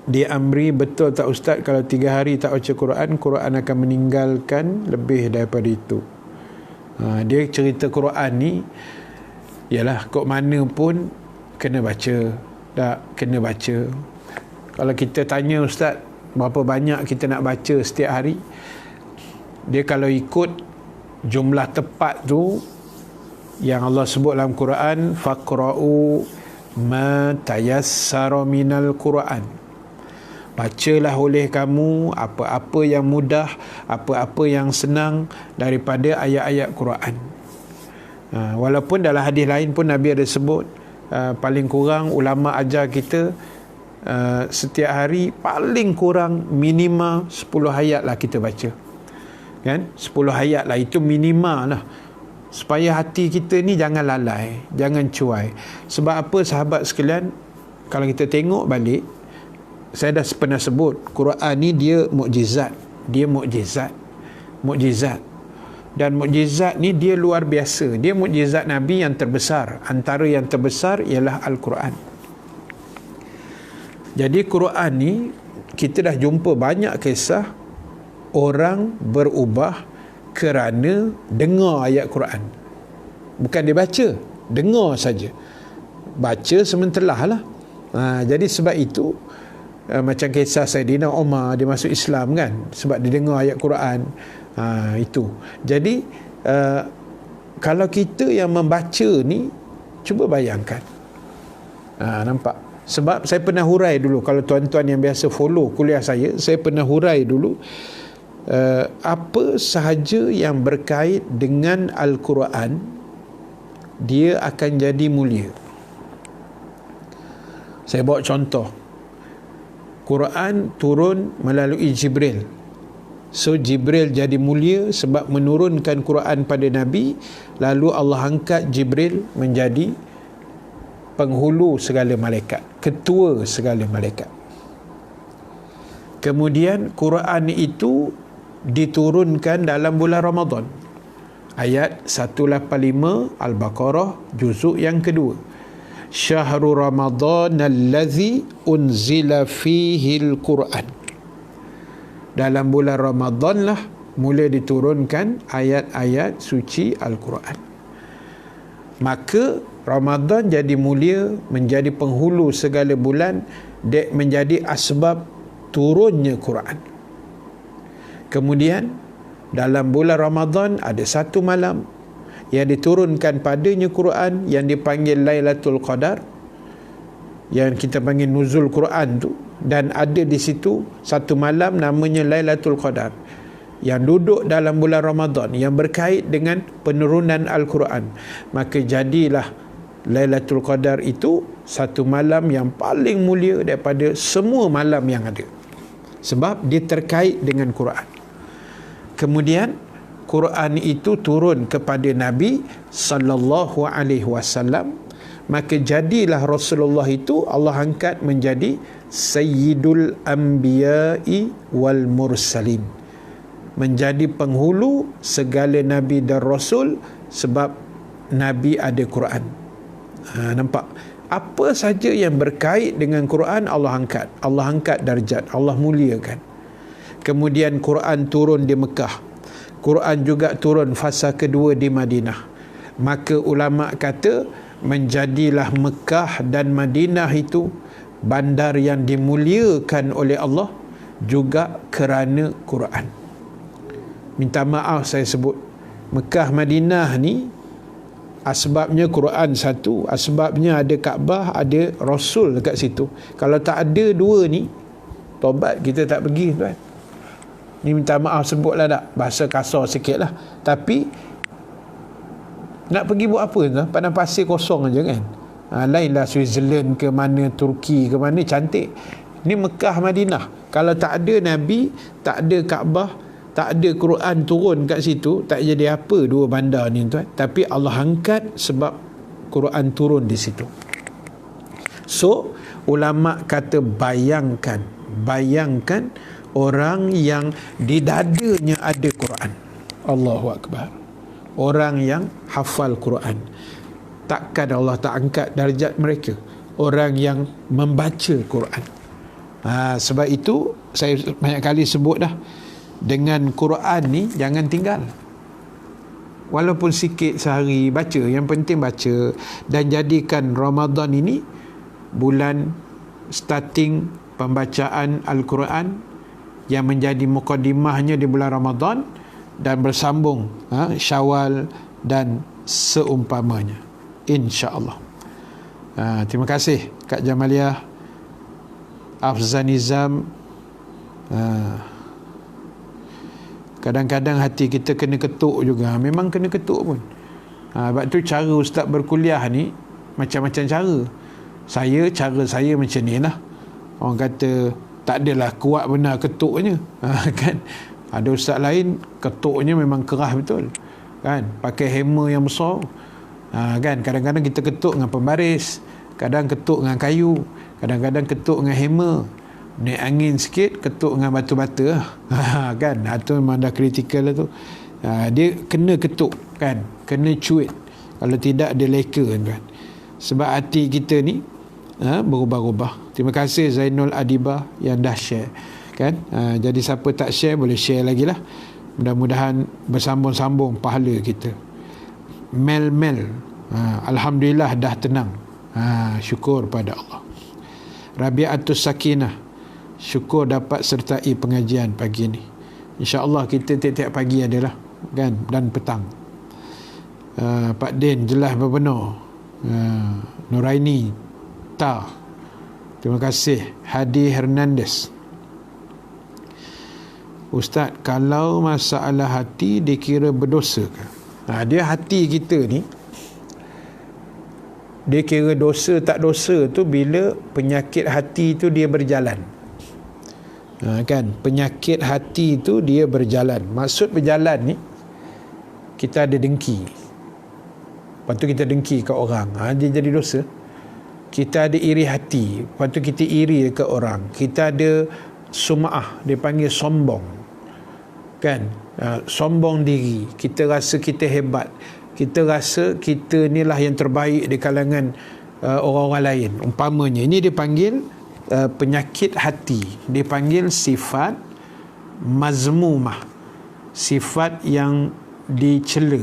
Dia Amri, betul tak Ustaz kalau 3 hari tak baca Quran akan meninggalkan lebih daripada itu? Dia cerita Quran ni, yalah, kok mana pun kena baca. Tak, kena baca. Kalau kita tanya Ustaz berapa banyak kita nak baca setiap hari, dia kalau ikut jumlah tepat tu yang Allah sebut dalam Quran, faqra'u ma tayassara minal Quran. Bacalah oleh kamu apa-apa yang mudah, apa-apa yang senang daripada ayat-ayat Quran. Walaupun dalam hadis lain pun Nabi ada sebut, paling kurang ulama ajar kita setiap hari paling kurang minima 10 ayat lah kita baca. Kan? 10 ayat lah, itu minima lah. Supaya hati kita ni jangan lalai, jangan cuai. Sebab apa sahabat sekalian, kalau kita tengok balik, saya dah pernah sebut, Quran ni dia mukjizat. Dan mukjizat ni dia luar biasa. Dia mukjizat Nabi yang terbesar. Antara yang terbesar ialah Al-Quran. Jadi Quran ni kita dah jumpa banyak kisah orang berubah kerana dengar ayat Quran. Bukan dia baca, dengar saja. Baca sementelah lah. Jadi sebab itu macam kisah Saidina Umar, dia masuk Islam kan sebab dia dengar ayat Quran. Itu. Jadi kalau kita yang membaca ni, cuba bayangkan. Nampak? Sebab saya pernah hurai dulu, kalau tuan-tuan yang biasa follow kuliah saya pernah hurai dulu apa sahaja yang berkait dengan Al-Quran, dia akan jadi mulia. Saya bawa contoh. Quran turun melalui Jibril. So Jibril jadi mulia sebab menurunkan Quran pada Nabi. Lalu Allah angkat Jibril menjadi penghulu segala malaikat, ketua segala malaikat. Kemudian Quran itu diturunkan dalam bulan Ramadan. Ayat 185 Al-Baqarah juzuk yang kedua. Syahrul Ramadan allazi unzila fihi al-Quran. Dalam bulan Ramadan lah mula diturunkan ayat-ayat suci Al-Quran. Maka Ramadan jadi mulia, menjadi penghulu segala bulan, menjadi asbab turunnya Quran. Kemudian dalam bulan Ramadan ada satu malam yang diturunkan padanya Quran yang dipanggil Lailatul Qadar, yang kita panggil nuzul Quran tu, dan ada di situ satu malam namanya Lailatul Qadar yang duduk dalam bulan Ramadan yang berkait dengan penurunan Al-Quran. Maka jadilah Lailatul Qadar itu satu malam yang paling mulia daripada semua malam yang ada, sebab dia terkait dengan Quran. Kemudian Quran itu turun kepada Nabi sallallahu alaihi wasallam, maka jadilah Rasulullah itu Allah angkat menjadi Sayyidul Anbiya'i wal Mursalin, menjadi penghulu segala Nabi dan Rasul, sebab Nabi ada Quran. Nampak? Apa saja yang berkait dengan Quran Allah angkat darjat, Allah muliakan. Kemudian Quran turun di Mekah, Quran juga turun fasa kedua di Madinah. Maka ulama kata menjadilah Mekah dan Madinah itu bandar yang dimuliakan oleh Allah juga kerana Quran. Minta maaf saya sebut Mekah Madinah ni asbabnya Quran satu, asbabnya ada Kaabah, ada Rasul dekat situ. Kalau tak ada dua ni, tobat kita tak pergi tuan. Ni minta maaf sebutlah tak, bahasa kasar sikit lah. Tapi nak pergi buat apa tuan? Padang pasir kosong aja kan. Lainlah Switzerland ke mana, Turki ke mana, cantik. Ni Mekah Madinah. Kalau tak ada Nabi, tak ada Kaabah, tak ada Quran turun kat situ, tak jadi apa dua bandar ni tuan. Tapi Allah angkat sebab Quran turun di situ. So ulama kata bayangkan orang yang di dadanya ada Quran. Allahu Akbar. Orang yang hafal Quran, takkan Allah tak angkat darjat mereka. Orang yang membaca Quran. Sebab itu saya banyak kali sebut dah, dengan Quran ni jangan tinggal. Walaupun sikit sehari baca, yang penting baca. Dan jadikan Ramadan ini bulan starting pembacaan Al-Quran yang menjadi mukadimahnya di bulan Ramadan, dan bersambung Syawal dan seumpamanya, insya-Allah. Terima kasih Kak Jamaliah, Afzan Nizam. Kadang-kadang hati kita kena ketuk juga. Memang kena ketuk pun. Sebab tu cara ustaz berkuliah ni macam-macam cara. Cara saya macam ni lah. Orang kata tak adalah kuat benar ketuknya. Kan? Ada ustaz lain ketuknya memang keras betul. Kan? Pakai hammer yang besar. Kan? Kadang-kadang kita ketuk dengan pembaris. Kadang ketuk dengan kayu. Kadang-kadang ketuk dengan hammer. Naik angin sikit, ketuk dengan batu bata. Kan? Itu memang dah kritikal lah tu. Dia kena ketuk. Kan? Kena cuit. Kalau tidak dia leka kan. Sebab hati kita ni berubah-ubah. Terima kasih Zainul Adibah yang dah share. Kan? Jadi siapa tak share boleh share lagi lah. Mudah-mudahan bersambung-sambung pahala kita. Mel Alhamdulillah dah tenang. Syukur pada Allah. Rabi'atus Sakinah, Syukur dapat sertai pengajian pagi ni. InsyaAllah kita tiap-tiap pagi adalah kan, dan petang. Pak Din jelas berbenar. Nuraini Ta, terima kasih. Hadi Hernandez, Ustaz, kalau masalah hati dikira berdosa ke? Dia hati kita ni, dia kira dosa tak dosa tu bila penyakit hati tu dia berjalan. Kan, penyakit hati tu dia berjalan. Maksud berjalan ni, kita ada dengki, lepas tu kita dengki ke orang, dia jadi dosa. Kita ada iri hati, lepas tu kita iri ke orang. Kita ada sum'ah, dia panggil sombong, kan, sombong diri. Kita rasa kita hebat, kita rasa kita ni lah yang terbaik di kalangan orang-orang lain umpamanya. Ini dia panggil penyakit hati. Dia panggil sifat mazmumah, sifat yang dicela,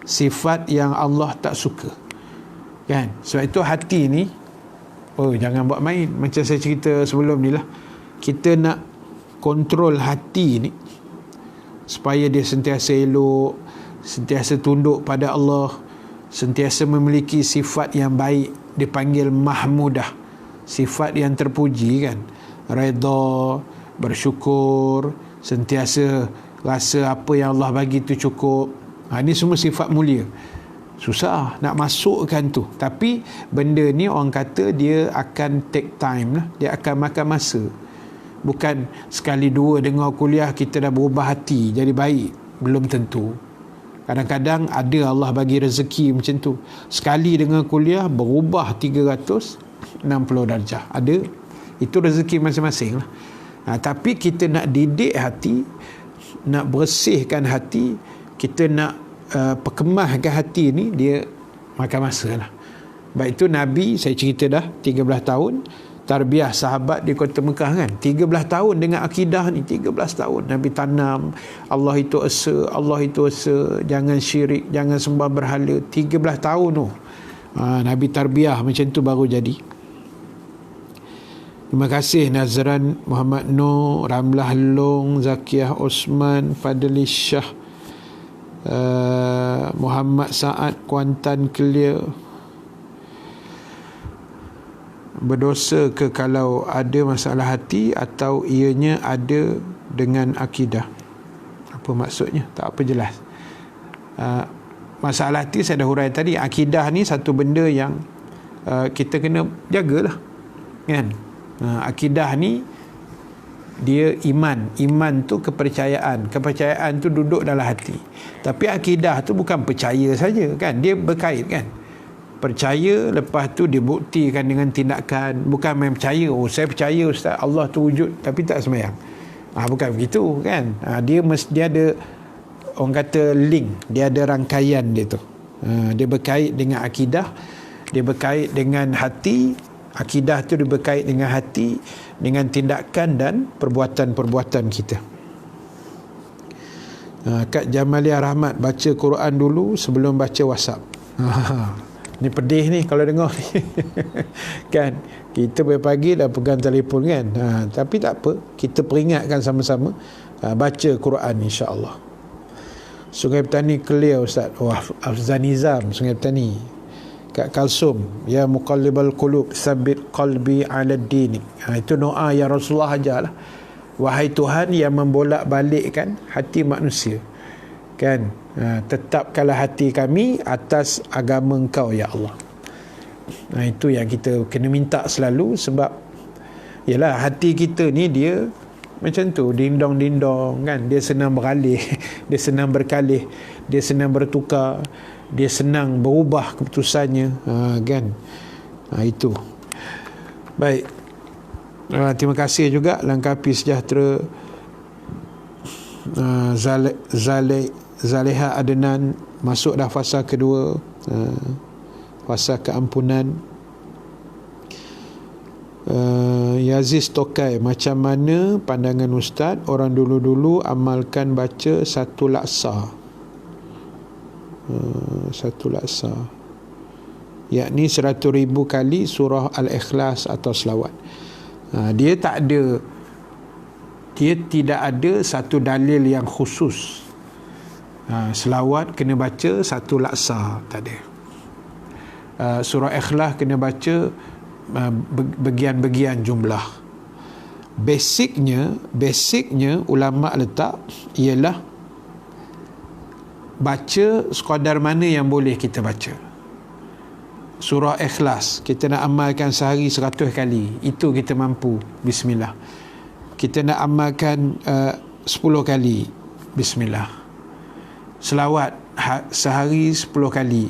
sifat yang Allah tak suka, kan. Sebab itu hati ni, jangan buat main. Macam saya cerita sebelum ni lah, kita nak kontrol hati ni supaya dia sentiasa elok, sentiasa tunduk pada Allah, sentiasa memiliki sifat yang baik. Dipanggil mahmudah, sifat yang terpuji, kan. Redha, bersyukur, sentiasa rasa apa yang Allah bagi tu cukup. Ini semua sifat mulia. Susah nak masukkan tu. Tapi benda ni orang kata dia akan take time lah. Dia akan makan masa. Bukan sekali dua dengar kuliah kita dah berubah hati jadi baik. Belum tentu. Kadang-kadang ada Allah bagi rezeki macam tu. Sekali dengar kuliah berubah 360 darjah. Ada. Itu rezeki masing-masing lah. Tapi kita nak didik hati, nak bersihkan hati, kita nak perkemahkan hati ni, dia makan masa lah. Baik itu Nabi, saya cerita dah 13 tahun tarbiyah sahabat di Kota Mekah, kan. 13 tahun dengan akidah ni, 13 tahun Nabi tanam Allah itu esa, Allah itu esa, jangan syirik, jangan sembah berhala. 13 tahun tu Nabi tarbiyah macam tu baru jadi. Terima kasih Nazran Muhammad Nur, Ramlah Long, Zakiah Osman, Fadli Shah, Muhammad Saad, Kuantan Clear. Berdosa ke kalau ada masalah hati atau ianya ada dengan akidah? Apa maksudnya? Tak apa jelas. Masalah hati saya dah hurai tadi. Akidah ni satu benda yang kita kena jagalah, kan. Akidah ni dia iman. Iman tu kepercayaan. Kepercayaan tu duduk dalam hati. Tapi akidah tu bukan percaya saja, kan. Dia berkait, kan. Percaya, lepas tu dibuktikan dengan tindakan. Bukan main percaya, saya percaya Ustaz Allah tu wujud tapi tak sembahyang. Bukan begitu, kan. Dia ada, orang kata, link. Dia ada rangkaian dia tu. Dia berkait dengan akidah, dia berkait dengan hati. Akidah tu dia berkait dengan hati, dengan tindakan dan perbuatan-perbuatan kita. Kak Jamalia Rahmat, baca Quran dulu sebelum baca WhatsApp. Ni pedih ni kalau dengar ni. Kan, kita pagi dah pegang telefon, kan. Tapi tak apa, kita peringatkan sama-sama, baca Quran insya-Allah. Sungai Petani clear Ustaz. Afzan Nizam, Sungai Petani. Kak Kalsum, ya muqallibal qulub tsabbit qalbi 'ala din. Itu doa ya Rasulullah ajarlah. Wahai Tuhan yang membolak-balikkan hati manusia, kan. Tetapkanlah hati kami atas agama Engkau ya Allah. Itu yang kita kena minta selalu. Sebab yalah, hati kita ni dia macam tu, dindong-dindong, kan. Dia senang beralih, dia senang berkalih, dia senang bertukar, dia senang berubah keputusannya, kan. Itu. Baik. Terima kasih juga Langkapi Sejahtera, Zaleha Adnan, masuk dah fasa kedua, fasa keampunan. Yaziz Tokai, macam mana pandangan Ustaz orang dulu-dulu amalkan baca satu laksa, yakni 100,000 kali surah Al-Ikhlas atau selawat. Dia tak ada dia tidak ada satu dalil yang khusus. Selawat kena baca satu laksa, tak ada. Surah Ikhlas kena baca bagian-bagian jumlah. Basicnya ulama letak ialah baca sekadar mana yang boleh kita baca. Surah Ikhlas kita nak amalkan sehari 100 kali, itu kita mampu, bismillah. Kita nak amalkan 10 kali, bismillah. Selawat sehari 10 kali,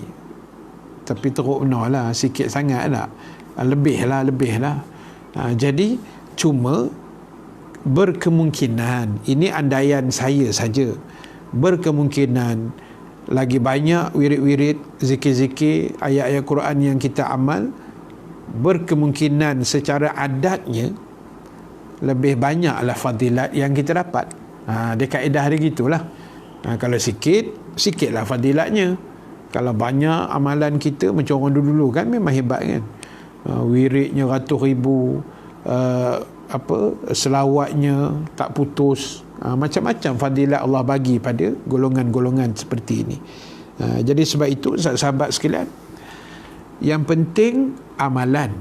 tapi teruk benar lah, sikit sangat lah, lebih lah. Jadi cuma berkemungkinan, ini andaian saya saja, berkemungkinan lagi banyak wirid-wirid, zikir-zikir, ayat-ayat Quran yang kita amal, berkemungkinan secara adatnya lebih banyaklah fadilat yang kita dapat. Dia kaedah dia gitulah. Kalau sikitlah fadilatnya. Kalau banyak amalan kita macam orang dulu kan, memang hebat kan. Wiridnya ratus ribu, selawatnya tak putus, macam-macam fadilat Allah bagi pada golongan-golongan seperti ini. Jadi sebab itu sahabat sekalian, yang penting amalan,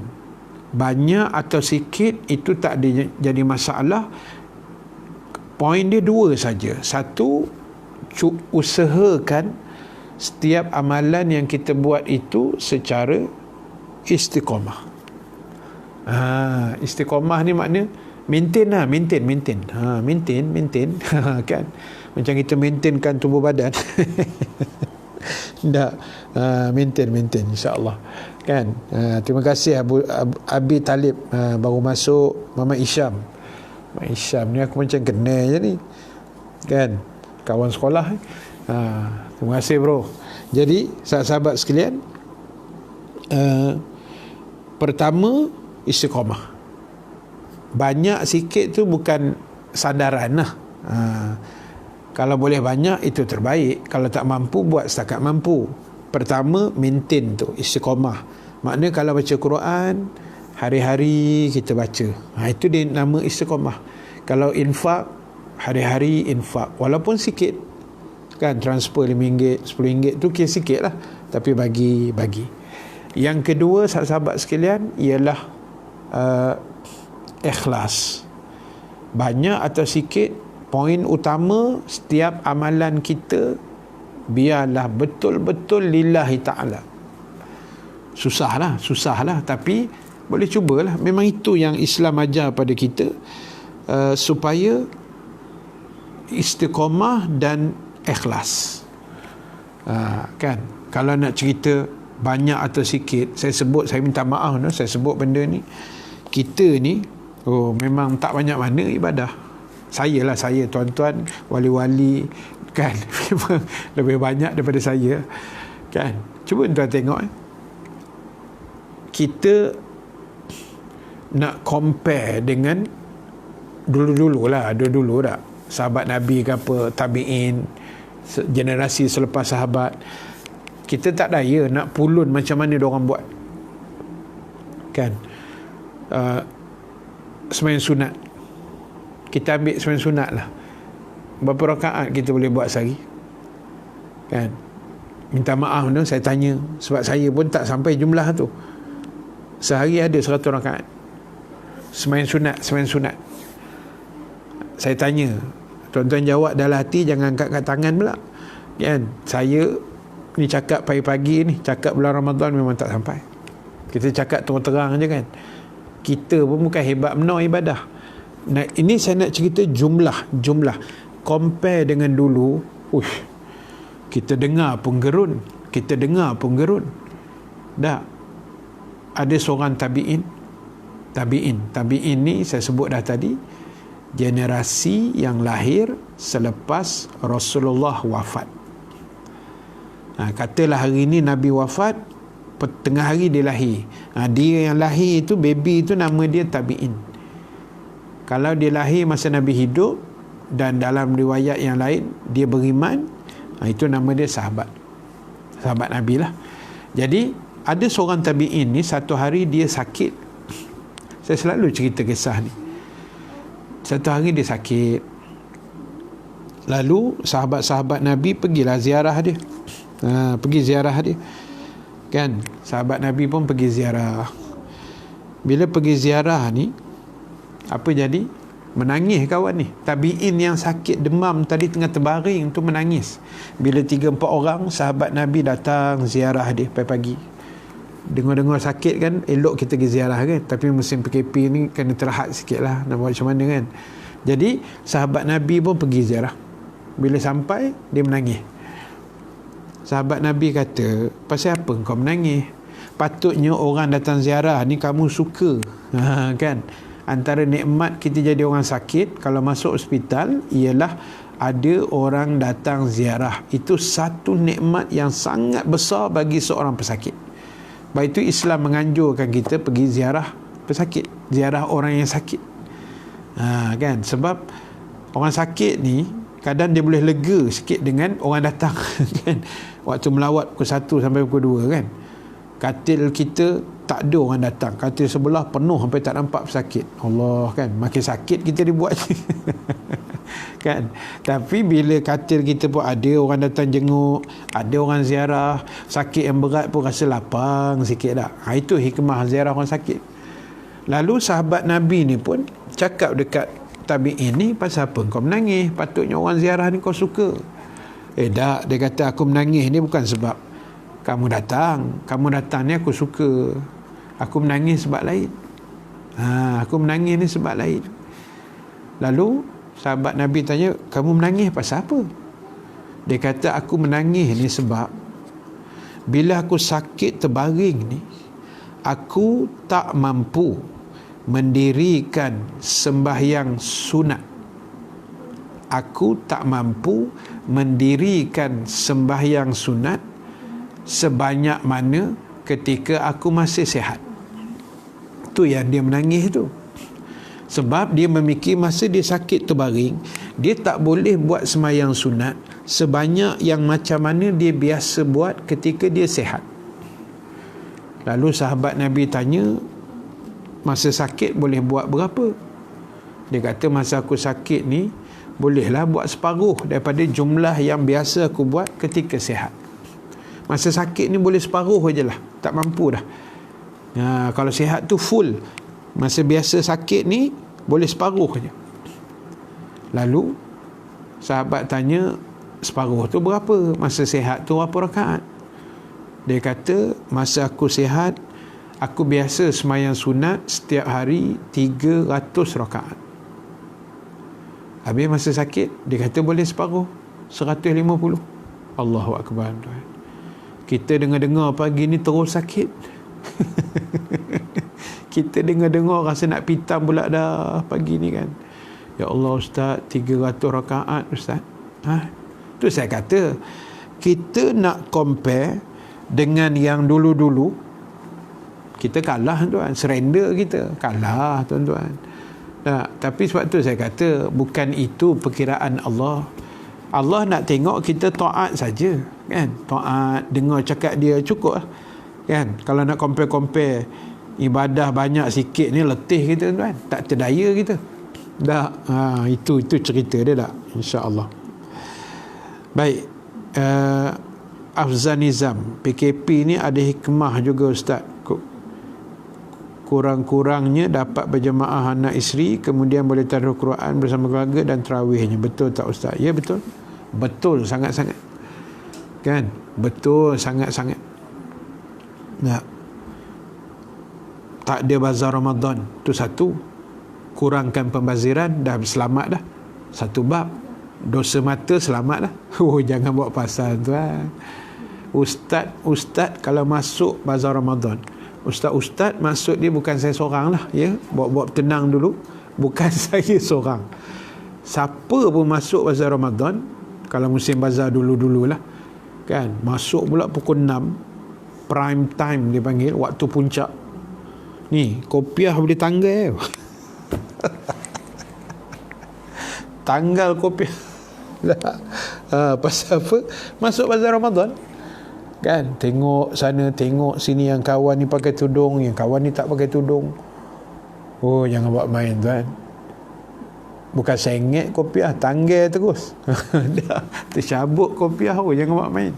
banyak atau sikit itu tak jadi masalah. Poin dia dua saja. Satu, usahakan setiap amalan yang kita buat itu secara istiqamah. Istiqamah ni makna maintain kan, macam kita maintainkan tubuh badan. Tak, maintain insya-Allah kan. Terima kasih Abi Talib, baru masuk. Mama Isyam ni aku macam kenal je ni kan, kawan sekolah. Terima kasih bro. Jadi sahabat sekalian, pertama istiqamah. Banyak sikit tu bukan sadaran lah. Kalau boleh banyak itu terbaik, kalau tak mampu buat setakat mampu. Pertama maintain tu istiqamah. Maknanya kalau baca Quran hari-hari kita baca, itu dia nama istiqamah. Kalau infak, hari-hari infak walaupun sikit kan, transfer RM5, RM10 tu kira sikit lah, tapi bagi. Yang kedua sahabat sekalian ialah ikhlas. Banyak atau sikit, poin utama setiap amalan kita biarlah betul-betul lillahi ta'ala. Susah lah, tapi boleh cubalah. Memang itu yang Islam ajar pada kita, supaya istiqamah dan ikhlas. Kan, kalau nak cerita banyak atau sikit, saya minta maaf, saya sebut benda ni. Kita ni memang tak banyak mana ibadah. Saya tuan-tuan wali-wali kan, memang lebih banyak daripada saya kan. Cuba tuan tengok, kita nak compare dengan dulu tak, sahabat Nabi ke apa, tabi'in, generasi selepas sahabat. Kita tak daya nak pulun macam mana diorang buat kan. Sembahyang sunat, kita ambil sembahyang sunat lah, berapa rakaat kita boleh buat sehari kan. Minta maaf saya tanya, sebab saya pun tak sampai jumlah tu. Sehari ada 100 rakaat sembahyang sunat. Saya tanya, tuan-tuan jawab dalam hati, jangan angkat tangan pula kan. Saya ni cakap pagi-pagi ni, cakap bulan Ramadan memang tak sampai. Kita cakap terang-terang je kan. Kita pun bukan hebat benar ibadah. Nah, ini saya nak cerita jumlah. Compare dengan dulu, kita dengar pun gerun. Dah ada seorang tabi'in ni saya sebut dah tadi, generasi yang lahir selepas Rasulullah wafat. Katalah hari ni Nabi wafat, tengah hari dia lahir. Dia yang lahir itu, baby itu, nama dia tabi'in. Kalau dia lahir masa Nabi hidup dan dalam riwayat yang lain dia beriman, itu nama dia sahabat Nabi lah. Jadi ada seorang tabi'in ni, satu hari dia sakit. Saya selalu cerita kisah ni. Satu hari dia sakit. Lalu sahabat-sahabat Nabi pergilah ziarah dia. Pergi ziarah dia. Kan? Sahabat Nabi pun pergi ziarah. Bila pergi ziarah ni, apa jadi? Menangis kawan ni. Tabi'in yang sakit demam tadi tengah terbaring tu menangis. Bila 3-4 orang sahabat Nabi datang ziarah dia pagi-pagi. Dengar-dengar sakit kan, elok kita pergi ziarah kan. Tapi musim PKP ni kena terhad sikit lah. Nak buat macam mana kan. Jadi sahabat Nabi pun pergi ziarah. Bila sampai, dia menangis. Sahabat Nabi kata, pasal apa kau menangis? Patutnya orang datang ziarah ni kamu suka. Kan? Antara nikmat kita jadi orang sakit, kalau masuk hospital, ialah ada orang datang ziarah. Itu satu nikmat yang sangat besar bagi seorang pesakit. Baik itu Islam menganjurkan kita pergi ziarah pesakit. Ziarah orang yang sakit. Kan? Sebab orang sakit ni, kadang dia boleh lega sikit dengan orang datang. Kan? Waktu melawat pukul 1 sampai pukul 2 kan. Katil kita tak ada orang datang. Katil sebelah penuh sampai tak nampak pesakit. Allah kan. Makin sakit kita dibuat. Kan. Tapi bila katil kita pun ada orang datang jenguk, ada orang ziarah, sakit yang berat pun rasa lapang sikit dah. Itu hikmah ziarah orang sakit. Lalu sahabat Nabi ni pun cakap dekat tabi'in ni, pasal apa kau menangis? Patutnya orang ziarah ni kau suka. Tak, dia kata aku menangis ni bukan sebab kamu datang ni aku suka. Aku menangis sebab lain. Aku menangis ni sebab lain. Lalu sahabat Nabi tanya, kamu menangis pasal apa? Dia kata aku menangis ni sebab bila aku sakit terbaring ni, aku tak mampu mendirikan sembahyang sunat. Aku tak mampu mendirikan sembahyang sunat sebanyak mana ketika aku masih sihat. Tu yang dia menangis tu. Sebab dia memikir masa dia sakit terbaring, dia tak boleh buat sembahyang sunat sebanyak yang macam mana dia biasa buat ketika dia sihat. Lalu sahabat Nabi tanya, masa sakit boleh buat berapa? Dia kata masa aku sakit ni bolehlah buat separuh daripada jumlah yang biasa aku buat ketika sihat. Masa sakit ni boleh separuh je lah, tak mampu dah. Kalau sihat tu full. Masa biasa sakit ni boleh separuh je. Lalu sahabat tanya, separuh tu berapa? Masa sihat tu berapa rakaat? Dia kata masa aku sihat, aku biasa sembahyang sunat setiap hari 300 rakaat. Habis masa sakit, dia kata boleh separuh, 150. Allahu Akbar. Kita dengar-dengar pagi ni terus sakit. Kita dengar-dengar rasa nak pitam pula dah pagi ni kan. Ya Allah Ustaz, 300 rakaat Ustaz. Tu saya kata, kita nak compare dengan yang dulu-dulu, kita kalah tuan, surrender kita, kalah tuan-tuan. Tapi sebab tu saya kata, bukan itu perkiraan Allah. Allah nak tengok kita taat saja, kan? Taat, dengar cakap dia cukup lah, kan? Kalau nak compare ibadah banyak sikit ni letih kita tuan, tak terdaya kita. Dah, itu cerita dia dah, insya-Allah. Baik, Afzan Nizam, PKP ni ada hikmah juga Ustaz. Kurang-kurangnya dapat berjemaah anak isteri, kemudian boleh tadarus Quran bersama keluarga dan tarawihnya. Betul tak Ustaz? Ya betul. Betul sangat-sangat. Kan? Betul sangat-sangat. Tak ada bazar Ramadan. Tu satu. Kurangkan pembaziran, dah selamat dah. Satu bab. Dosa mata selamat dah. Jangan buat pasal tuan. Ustaz kalau masuk bazar Ramadan, Ustaz maksud dia bukan saya seorang lah, ya. Buat tenang dulu, bukan saya seorang. Siapa pun masuk bazar Ramadan, kalau musim bazar dulu-dululah, kan, masuk pula pukul 6, prime time dia panggil, waktu puncak. Ni kopiah boleh tanggal. Tanggal kopiah. Pasal apa? Masuk bazar Ramadan, kan, tengok sana tengok sini, yang kawan ni pakai tudung, yang kawan ni tak pakai tudung. Jangan buat main tuan. bukan sengit kopiah, tanggal terus. Dah tercabut kopiah, jangan buat main.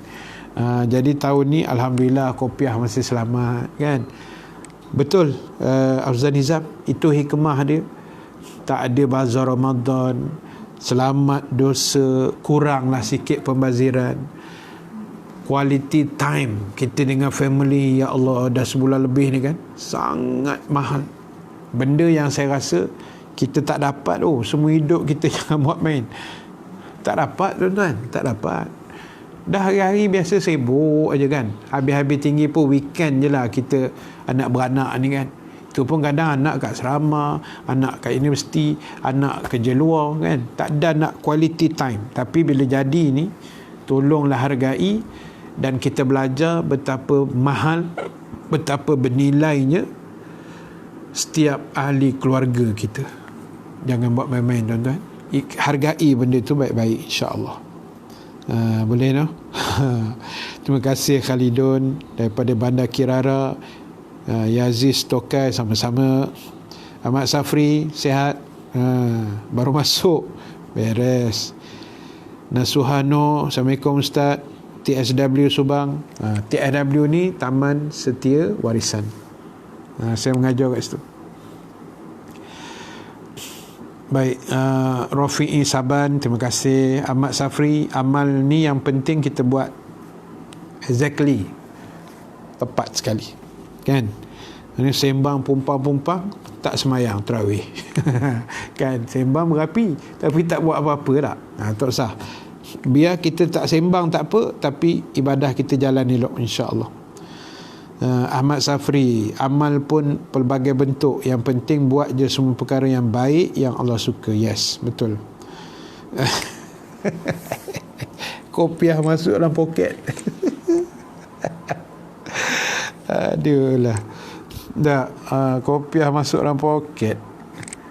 Jadi tahun ni alhamdulillah kopiah masih selamat kan. Betul, Afzal Nizam, itu hikmah dia. Tak ada bazar Ramadan, selamat dosa, kuranglah sikit pembaziran, quality time kita dengan family. Ya Allah, dah sebulan lebih ni kan, sangat mahal. Benda yang saya rasa kita tak dapat. Semua hidup kita jangan buat main. Tak dapat tuan-tuan, tak dapat. Dah hari-hari biasa sibuk aja kan. Habis-habis tinggi pun weekend je lah kita anak beranak ni kan. Itu pun kadang anak kat serama, anak kat universiti, anak kerja luar kan. Tak ada nak quality time. Tapi bila jadi ni, tolonglah hargai dan kita belajar betapa mahal, betapa bernilainya setiap ahli keluarga kita. Jangan buat main-main tuan-tuan. Hargai benda tu baik-baik, insya-Allah. Boleh no? Terima kasih Khalidun daripada Bandar Kirara, Yaziz Tokai sama-sama, Ahmad Safri sihat, baru masuk beres. Nasuhano, Assalamualaikum Ustaz. TSW Subang, TSW ni Taman Setia Warisan, saya mengajar kat situ. Baik, Rafi'i Saban, terima kasih. Ahmad Safri, amal ni yang penting kita buat exactly, tepat sekali kan. Ini sembang pumpang-pumpang, tak semayang tarawih. Kan, sembang berapi tapi tak buat apa-apa tak. Tak usah. Biar kita tak sembang tak apa, tapi ibadah kita jalan elok, insya-Allah. Ahmad Safri, amal pun pelbagai bentuk, yang penting buat je semua perkara yang baik yang Allah suka. Yes, betul. Kopiah masuk dalam poket. Aduhlah. Dah, kopiah masuk dalam poket.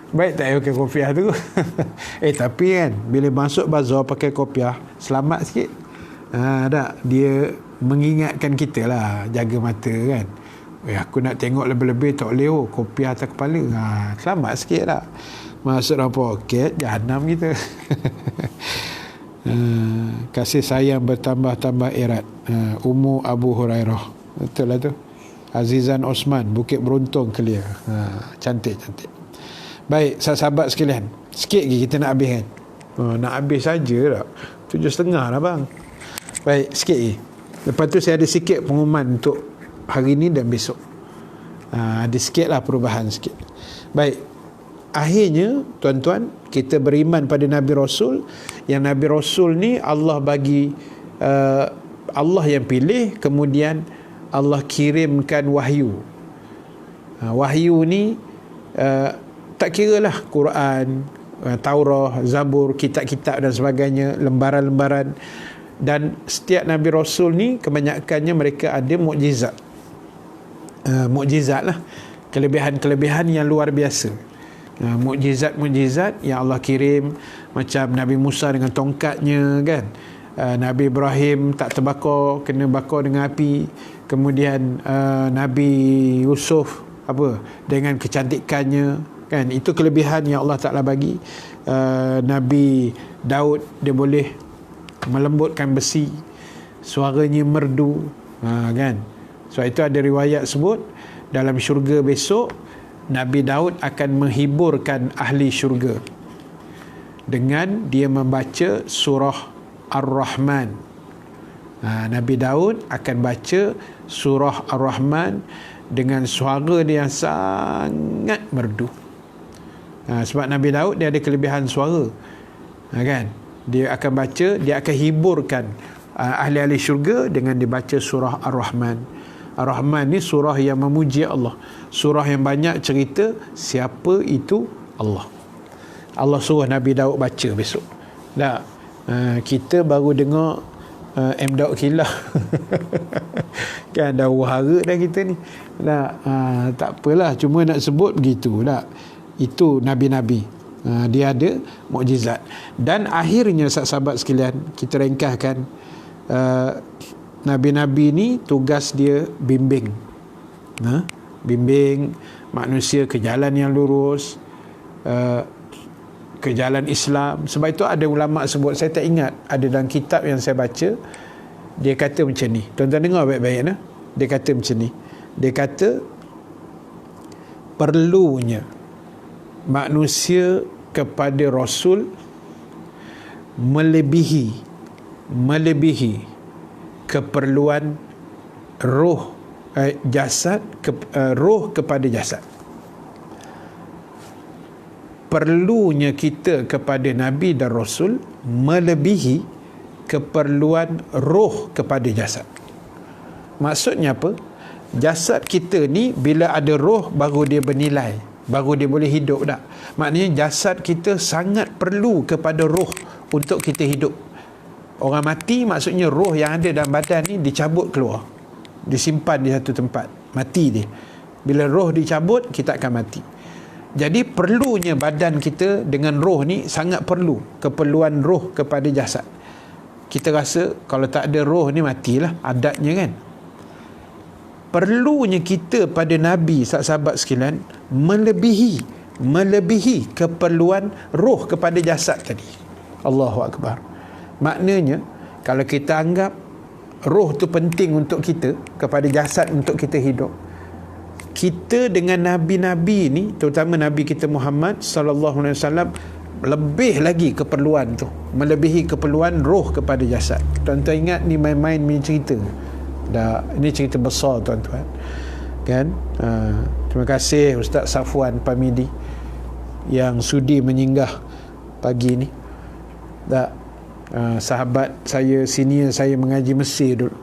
Baik tak pakai kopiah tu. Tapi kan bila masuk bazar pakai kopiah, selamat sikit. Tak, dia mengingatkan kita lah, jaga mata kan. Aku nak tengok lebih-lebih tak boleh, kopiah atas kepala. Selamat sikit tak. Masuk dalam poket, jahanam kita. Kasih sayang bertambah-tambah erat. Ummu Abu Hurairah, betul lah tu. Azizan Osman, Bukit Beruntung Kelia. Cantik-cantik. Baik, sahabat sekalian, sikit lagi kita nak habis kan. Nak habis saja tak, 7.30 lah bang. Baik, sikit lagi. Lepas tu saya ada sikit pengumuman untuk hari ni dan besok. Ada sikit lah perubahan sikit. Baik, akhirnya tuan-tuan, kita beriman pada Nabi Rasul. Yang Nabi Rasul ni Allah bagi, Allah yang pilih, kemudian Allah kirimkan wahyu. Wahyu ni tak kira lah Quran, Taurah, Zabur, kitab-kitab dan sebagainya, lembaran-lembaran. Dan setiap Nabi Rasul ni kebanyakannya mereka ada mukjizat. Mukjizat lah, kelebihan-kelebihan yang luar biasa. Mukjizat-mukjizat yang Allah kirim, macam Nabi Musa dengan tongkatnya kan. Nabi Ibrahim tak terbakar, kena bakar dengan api. Kemudian Nabi Yusuf dengan kecantikannya kan. Itu kelebihan yang Allah Ta'ala bagi. Nabi Daud, dia boleh melembutkan besi, suaranya merdu kan. So itu ada riwayat sebut dalam syurga besok Nabi Daud akan menghiburkan ahli syurga dengan dia membaca surah Ar-Rahman. Nabi Daud akan baca surah Ar-Rahman dengan suara dia yang sangat merdu. Sebab Nabi Daud dia ada kelebihan suara kan. Dia akan baca, dia akan hiburkan ahli-ahli syurga dengan dibaca surah Ar-Rahman. Ar-Rahman ni surah yang memuji Allah, surah yang banyak cerita siapa itu Allah. Allah suruh Nabi Daud baca besok. Tak, kita baru dengar M. Daud Kilah. Kan dah wahara dah kita ni. Tak apalah, cuma nak sebut begitu tak. Itu nabi-nabi. Dia ada mukjizat. Dan akhirnya sahabat sekalian, kita ringkaskan, nabi-nabi ni tugas dia bimbing. Bimbing manusia ke jalan yang lurus. ke jalan Islam. Sebab itu ada ulama sebut, saya tak ingat, ada dalam kitab yang saya baca, dia kata macam ni, tuan-tuan dengar baik-baik nah. Dia kata macam ni, dia kata perlunya manusia kepada Rasul melebihi keperluan roh, jasad, roh kepada jasad. Perlunya kita kepada Nabi dan Rasul melebihi keperluan roh kepada jasad. Maksudnya apa? Jasad kita ni bila ada roh baru dia bernilai, baru dia boleh hidup tak? Maknanya jasad kita sangat perlu kepada roh untuk kita hidup. Orang mati maksudnya roh yang ada dalam badan ni dicabut keluar, disimpan di satu tempat, mati dia. Bila roh dicabut, kita akan mati. Jadi perlunya badan kita dengan roh ni sangat perlu, keperluan roh kepada jasad. Kita rasa kalau tak ada roh ni matilah, adatnya kan. Perlunya kita pada Nabi, sahabat sekalian, melebihi keperluan roh kepada jasad tadi. Allahu Akbar. Maknanya kalau kita anggap roh tu penting untuk kita, kepada jasad untuk kita hidup, kita dengan nabi-nabi ni, terutama Nabi kita Muhammad sallallahu alaihi wasallam, lebih lagi keperluan tu, melebihi keperluan roh kepada jasad. Tuan-tuan ingat ni main-main punya cerita. Ini cerita besar tuan-tuan. Kan? Terima kasih Ustaz Safwan Pamidi yang sudi menyinggah pagi ni. Sahabat saya, senior saya mengaji Mesir dulu.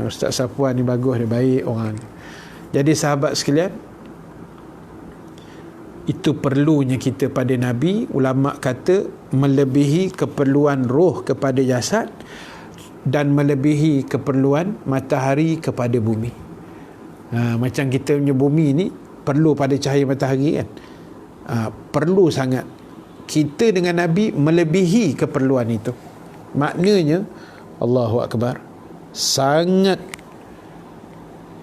Ustaz Safwan ni bagus, dia baik orang. Jadi sahabat sekalian, itu perlunya kita pada Nabi. Ulama kata melebihi keperluan roh kepada jasad dan melebihi keperluan matahari kepada bumi. Macam kita punya bumi ni perlu pada cahaya matahari kan. Perlu sangat. Kita dengan Nabi melebihi keperluan itu. Maknanya Allahu Akbar, sangat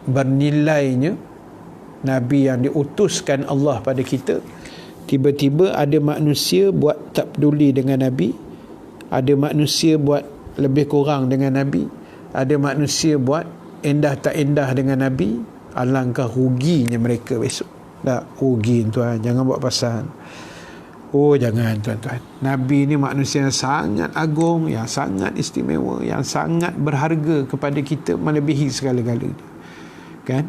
bernilainya Nabi yang diutuskan Allah pada kita. Tiba-tiba ada manusia buat tak peduli dengan Nabi, ada manusia buat lebih kurang dengan Nabi, ada manusia buat endah tak endah dengan Nabi. Alangkah ruginya mereka besok. Tak rugi tuan, jangan buat pasal. Oh jangan tuan-tuan. Nabi ni manusia yang sangat agung, yang sangat istimewa, yang sangat berharga kepada kita melebihi segala-galanya. Kan?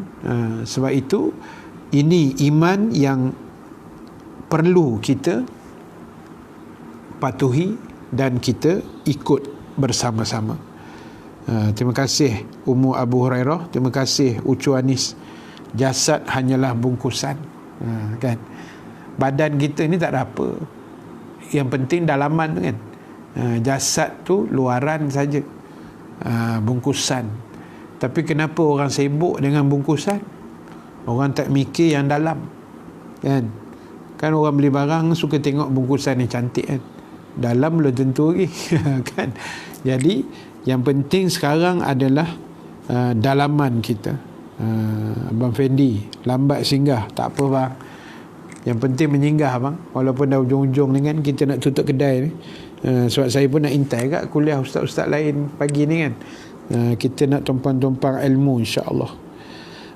Sebab itu ini iman yang perlu kita patuhi dan kita ikut bersama-sama. Terima kasih Ummu Abu Hurairah, terima kasih Ucu Anis. Jasad hanyalah bungkusan. Kan? Badan kita ni tak ada apa, yang penting dalaman tu kan. Jasad tu luaran saja, bungkusan. Tapi kenapa orang sibuk dengan bungkusan? Orang tak mikir yang dalam. Kan orang beli barang suka tengok bungkusan ni cantik kan, dalam belum tentu lagi. Kan? Jadi yang penting sekarang adalah dalaman kita. Abang Fendi lambat singgah, tak apa bang, yang penting menyinggah bang, walaupun dah ujung-ujung ni kan kita nak tutup kedai ni. Sebab saya pun nak intai kat kuliah ustaz-ustaz lain pagi ni kan. Kita nak tumpang-tumpang ilmu insya-Allah.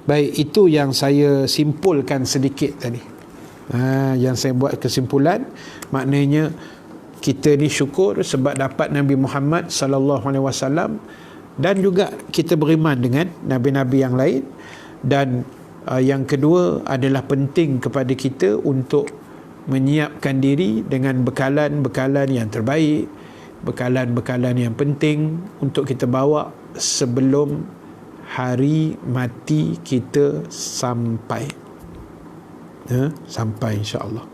Baik, itu yang saya simpulkan sedikit tadi. Yang saya buat kesimpulan, maknanya kita ni syukur sebab dapat Nabi Muhammad sallallahu alaihi wasallam, dan juga kita beriman dengan nabi-nabi yang lain. Dan yang kedua adalah penting kepada kita untuk menyiapkan diri dengan bekalan-bekalan yang terbaik, bekalan-bekalan yang penting untuk kita bawa sebelum hari mati kita sampai. Sampai insya-Allah.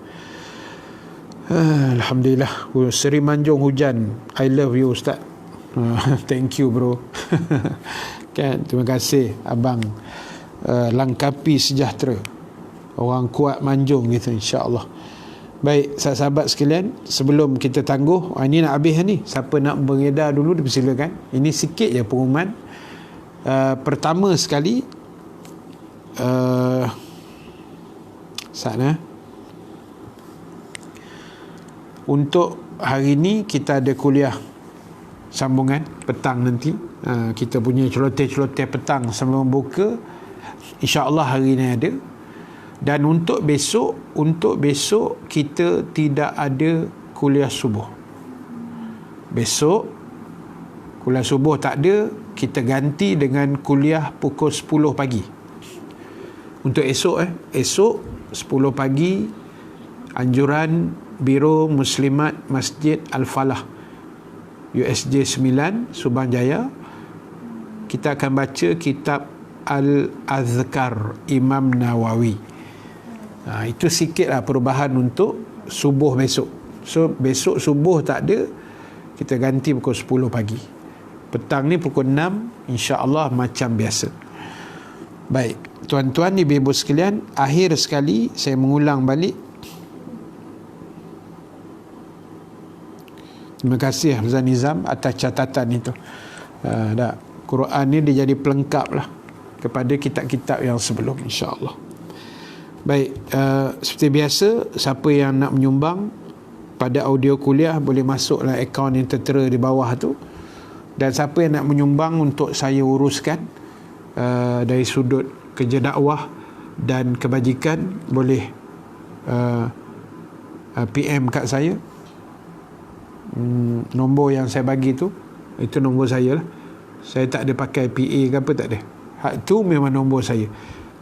Alhamdulillah. Seri Manjung hujan. I love you Ustaz. Thank you bro. Kan, terima kasih abang. Langkapi sejahtera, orang kuat Manjung gitu insya-Allah. Baik sahabat sekalian, sebelum kita tangguh, ini nak habis ni, siapa nak beredar dulu dipersilakan. Ini sikit je pengumuman. Pertama sekali, sana Untuk hari ni kita ada kuliah sambungan petang nanti. Kita punya celoteh-celoteh petang sebelum buka, insya-Allah hari ni ada. Dan untuk besok kita tidak ada kuliah subuh. Besok kuliah subuh tak ada, kita ganti dengan kuliah pukul 10 pagi. Untuk esok esok 10 pagi, anjuran Biro Muslimat Masjid Al-Falah USJ 9 Subang Jaya, kita akan baca kitab Al-Azkar Imam Nawawi. Itu sikitlah perubahan untuk subuh besok. So besok subuh tak ada, kita ganti pukul 10 pagi. Petang ni pukul 6, insya-Allah macam biasa. Baik, tuan-tuan ibu-ibu sekalian, akhir sekali saya mengulang balik. Terima kasih Ustaz Nizam atas catatan itu. Quran ni dia jadi pelengkap lah kepada kitab-kitab yang sebelum, insya-Allah. Baik, seperti biasa, siapa yang nak menyumbang pada audio kuliah boleh masuklah akaun yang tertera di bawah tu. Dan siapa yang nak menyumbang untuk saya uruskan dari sudut kerja dakwah dan kebajikan, boleh PM kat saya. Nombor yang saya bagi tu, itu nombor saya lah. Saya tak ada pakai PA ke apa, tak ada. Hak tu memang nombor saya,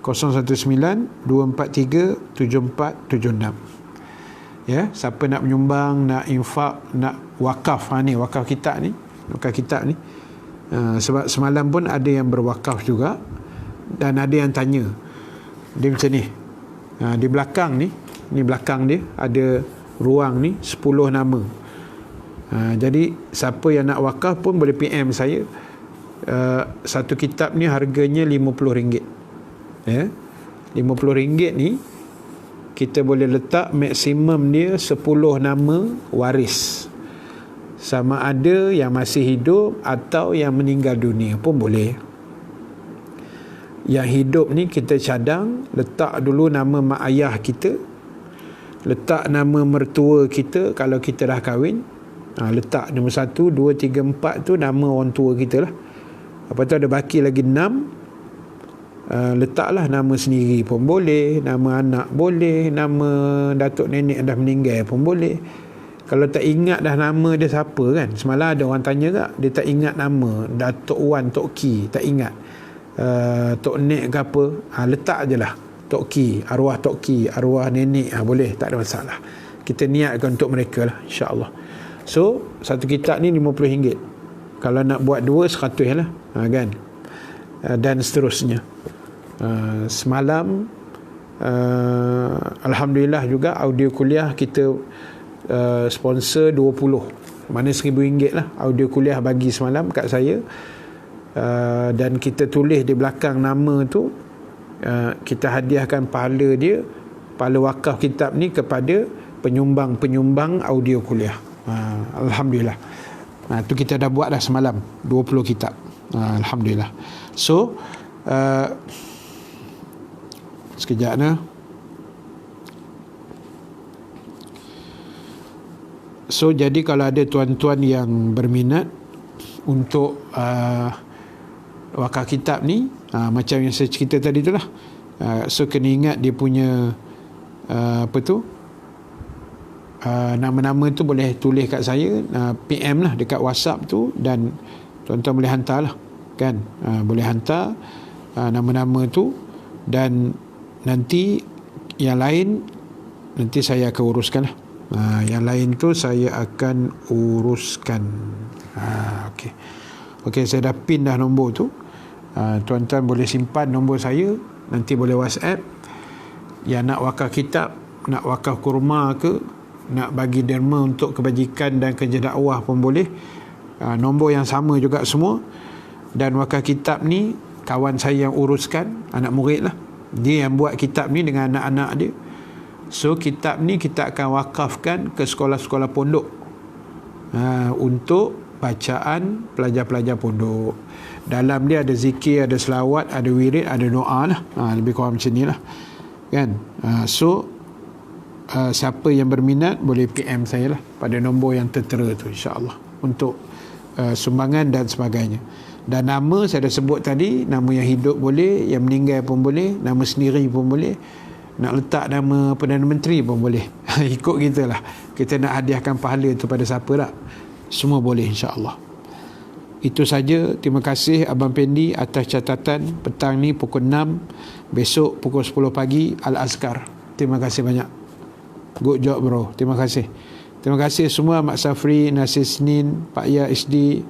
019-243-7476. Ya, siapa nak menyumbang, nak infak, nak wakaf, ni wakaf kitab ni, sebab semalam pun ada yang berwakaf juga, dan ada yang tanya dia macam ni, di belakang ni belakang dia ada ruang ni 10 nama. Jadi siapa yang nak wakaf pun boleh PM saya. Satu kitab ni harganya RM50. Ya, RM50 ni kita boleh letak maksimum dia 10 nama waris, sama ada yang masih hidup atau yang meninggal dunia pun boleh. Yang hidup ni kita cadang, letak dulu nama mak ayah kita, letak nama mertua kita kalau kita dah kahwin. Letak nombor 1, 2, 3, 4 tu nama orang tua kita lah. Lepas tu ada baki lagi 6, letaklah nama sendiri pun boleh, nama anak boleh, nama datuk nenek dah meninggal pun boleh. Kalau tak ingat dah nama dia siapa kan, semalam ada orang tanya tak, dia tak ingat nama Datuk Wan, Tok Ki, tak ingat, Tok Nek ke apa, letak je lah Tok Ki, arwah Tok Ki, arwah nenek, boleh, tak ada masalah. Kita niatkan untuk mereka lah, insya-Allah. So satu kitab ni RM50. Kalau nak buat 2, 100 lah, kan, dan seterusnya. Semalam alhamdulillah juga audio kuliah kita sponsor 20, mana RM1,000 lah audio kuliah bagi semalam kat saya. Dan kita tulis di belakang nama tu, kita hadiahkan pahala dia, pahala wakaf kitab ni kepada penyumbang-penyumbang audio kuliah. Alhamdulillah. Tu kita dah buat dah semalam 20 kitab. Alhamdulillah. So sekejap nah. So jadi kalau ada tuan-tuan yang berminat untuk wakaf kitab ni, macam yang saya cerita tadi tu lah, so kena ingat dia punya nama-nama tu boleh tulis kat saya, PM lah dekat WhatsApp tu, dan tuan-tuan boleh hantar lah kan, boleh hantar nama-nama tu, dan nanti yang lain nanti saya akan uruskan lah. Yang lain tu saya akan uruskan. Okey, saya dah pin dah nombor tu. Tuan-tuan boleh simpan nombor saya, nanti boleh WhatsApp. Yang nak wakaf kitab, nak wakaf kurma ke, nak bagi derma untuk kebajikan dan kerja dakwah pun boleh. Nombor yang sama juga semua. Dan wakaf kitab ni kawan saya yang uruskan, anak murid lah, dia yang buat kitab ni dengan anak-anak dia. So kitab ni kita akan wakafkan ke sekolah-sekolah pondok, untuk bacaan pelajar-pelajar pondok. Dalam dia ada zikir, ada selawat, ada wirid, ada doa lah, lebih kurang macam ni lah kan. So siapa yang berminat boleh PM saya lah pada nombor yang tertera tu, insya-Allah, untuk sumbangan dan sebagainya. Dan nama saya dah sebut tadi, nama yang hidup boleh, yang meninggal pun boleh, nama sendiri pun boleh, nak letak nama Perdana Menteri pun boleh. Ikut kita lah, kita nak hadiahkan pahala tu pada siapa tak, semua boleh, insya-Allah. Itu saja. Terima kasih Abang Pendi atas catatan. Petang ni pukul 6, besok pukul 10 pagi Al-Azkar. Terima kasih banyak. Good job bro. Terima kasih. Terima kasih semua, Mak Safri, Nasir Senin, Pak Ya SD,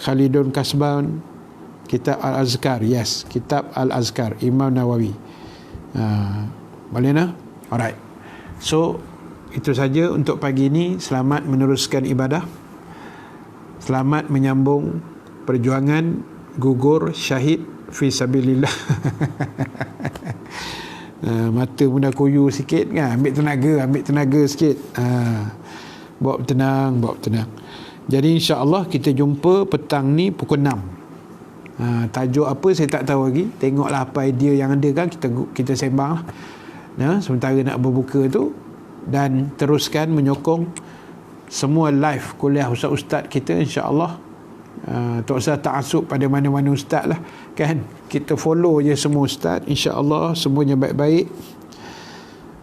Khalidun Kasban. Kitab Al-Azkar. Yes, Kitab Al-Azkar Imam Nawawi. Boleh nak? Alright. So itu saja untuk pagi ini. Selamat meneruskan ibadah. Selamat menyambung perjuangan gugur syahid fi sabilillah. Mata pun dah koyu sikit kan, ambil tenaga sikit. Bawa tenang. Jadi insya-Allah kita jumpa petang ni pukul 6. Tajuk apa saya tak tahu lagi. Tengoklah apa idea yang ada kan, kita sembang lah. Sementara nak berbuka tu, dan teruskan menyokong semua live kuliah ustaz-ustaz kita, insya-Allah. Tak usah ta'asub pada mana-mana ustaz lah kan, kita follow je semua ustaz, insya-Allah semuanya baik-baik.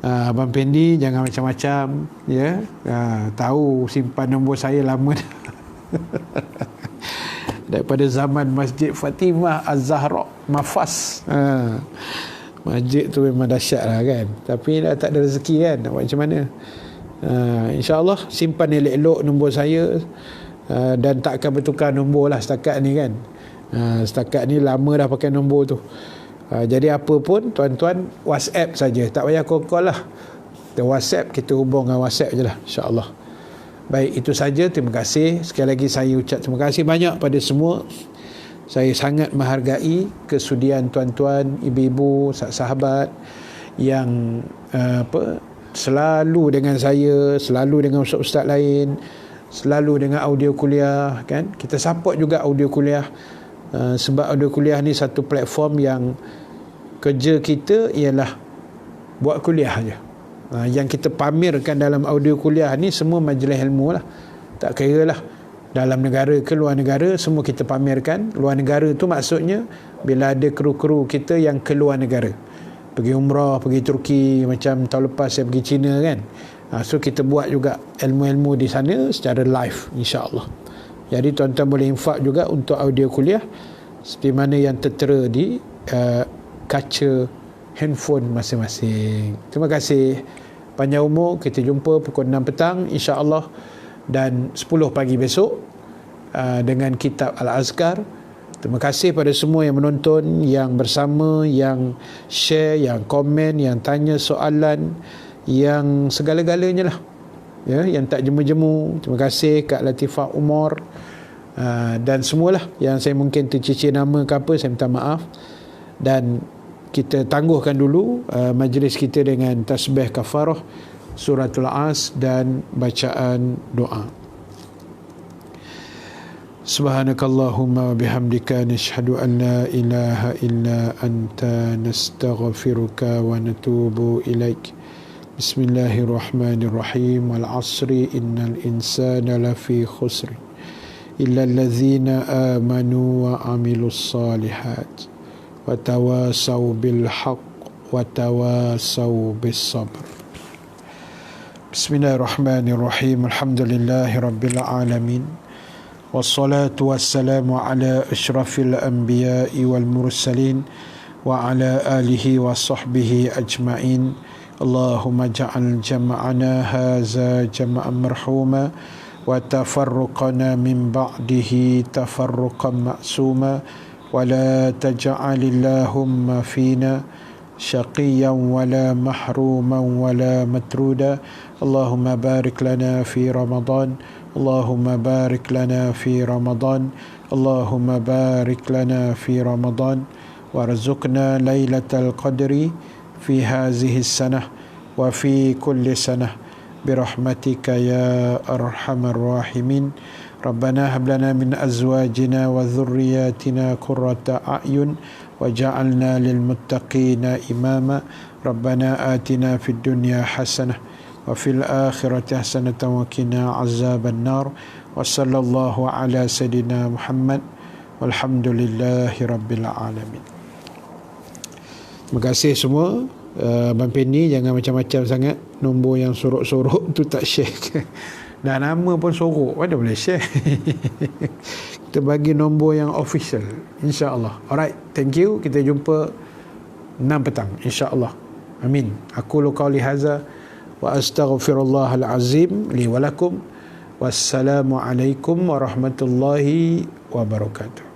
Abang Pendi jangan macam-macam ya. Tahu simpan nombor saya lama dah. Daripada zaman Masjid Fatimah Az-Zahra Mafas. Masjid tu memang dahsyat lah kan, tapi dah tak ada rezeki kan, nak buat macam mana. InsyaAllah simpan elok-elok nombor saya, dan tak akan bertukar nombor lah setakat ni kan. Setakat ni lama dah pakai nombor tu. Jadi apa pun tuan-tuan WhatsApp saja, tak payah call lah. Kita WhatsApp, kita hubung dengan WhatsApp je lah, insyaAllah. Baik, itu saja. Terima kasih. Sekali lagi saya ucap terima kasih banyak pada semua. Saya sangat menghargai kesudian tuan-tuan, ibu-ibu, sahabat yang selalu dengan saya, selalu dengan ustaz-ustaz lain, selalu dengan audio kuliah kan. Kita support juga audio kuliah, sebab audio kuliah ni satu platform yang kerja kita ialah buat kuliah je. Yang kita pamerkan dalam audio kuliah ni semua majlis ilmu lah, tak kira lah dalam negara ke luar negara, semua kita pamerkan. Luar negara tu maksudnya bila ada kru-kru kita yang ke luar negara, pergi umrah, pergi Turki, macam tahun lepas saya pergi China kan. So kita buat juga ilmu-ilmu di sana secara live, insya-Allah. Jadi tuan-tuan boleh infak juga untuk audio kuliah seperti mana yang tertera di kaca handphone masing-masing. Terima kasih. Panjang umur. Kita jumpa pukul 6 petang insya-Allah, dan 10 pagi besok dengan kitab Al-Azkar. Terima kasih pada semua yang menonton, yang bersama, yang share, yang komen, yang tanya soalan, yang segala-galanya lah ya, yang tak jemu-jemu. Terima kasih Kak Latifah Umar, dan semualah yang saya mungkin tercicir nama ke apa, saya minta maaf. Dan kita tangguhkan dulu majlis kita dengan tasbih kafarah, suratul As, dan bacaan doa. Subhanakallahumma wa bihamdika nashhadu an la ilaha illa anta nastaghfiruka wa natubu ilaik. Bismillahirrahmanirrahim. Wal 'asri innal insana lafi khusr illa allazina amanu wa 'amilus solihat wa tawasaw bil haqq wa tawasaw bis sabr. Bismillahirrahmanirrahim. Alhamdulillahi rabbil alamin. Wassalatu wassalamu ala asyrafil anbiya'i wal mursalin wa ala alihi wa sahbihi ajma'in. Allahumma ja'al jama'ana haza jama'an marhuma wa tafarruqana min ba'dihi tafarruqan ma'suma wa la taj'alillahumma fina syaqiyan wa la mahruman wa la matruda. Allahumma barik lana fi Ramadan. Allahumma barik lana fi Ramadan. Allahumma barik lana fi Ramadan. Warzuqna lailatal qadri fi hazihi sanah wa fi kulli sanah birahmatika ya arhamar rahimin. Rabbana hab lana min azwajina wa dhurriyyatina qurrata a'yun waj'alna lil muttaqina imama. Rabbana atina fid dunya hasanah wa fil akhirati hasanatan wa qina azaban nar. Wa sallallahu ala sayidina Muhammad walhamdulillahi rabbil alamin. Terima kasih semua. Abang Penny jangan macam-macam sangat. Nombor yang sorok-sorok tu tak share. Dah nama pun sorok, mana boleh share. Kita bagi nombor yang official, insya-Allah. Alright, thank you. Kita jumpa 6 petang, insya-Allah. Amin. Aku qauli hadza wa astaghfirullahal azim li wa lakum. Wassalamu alaikum warahmatullahi wabarakatuh.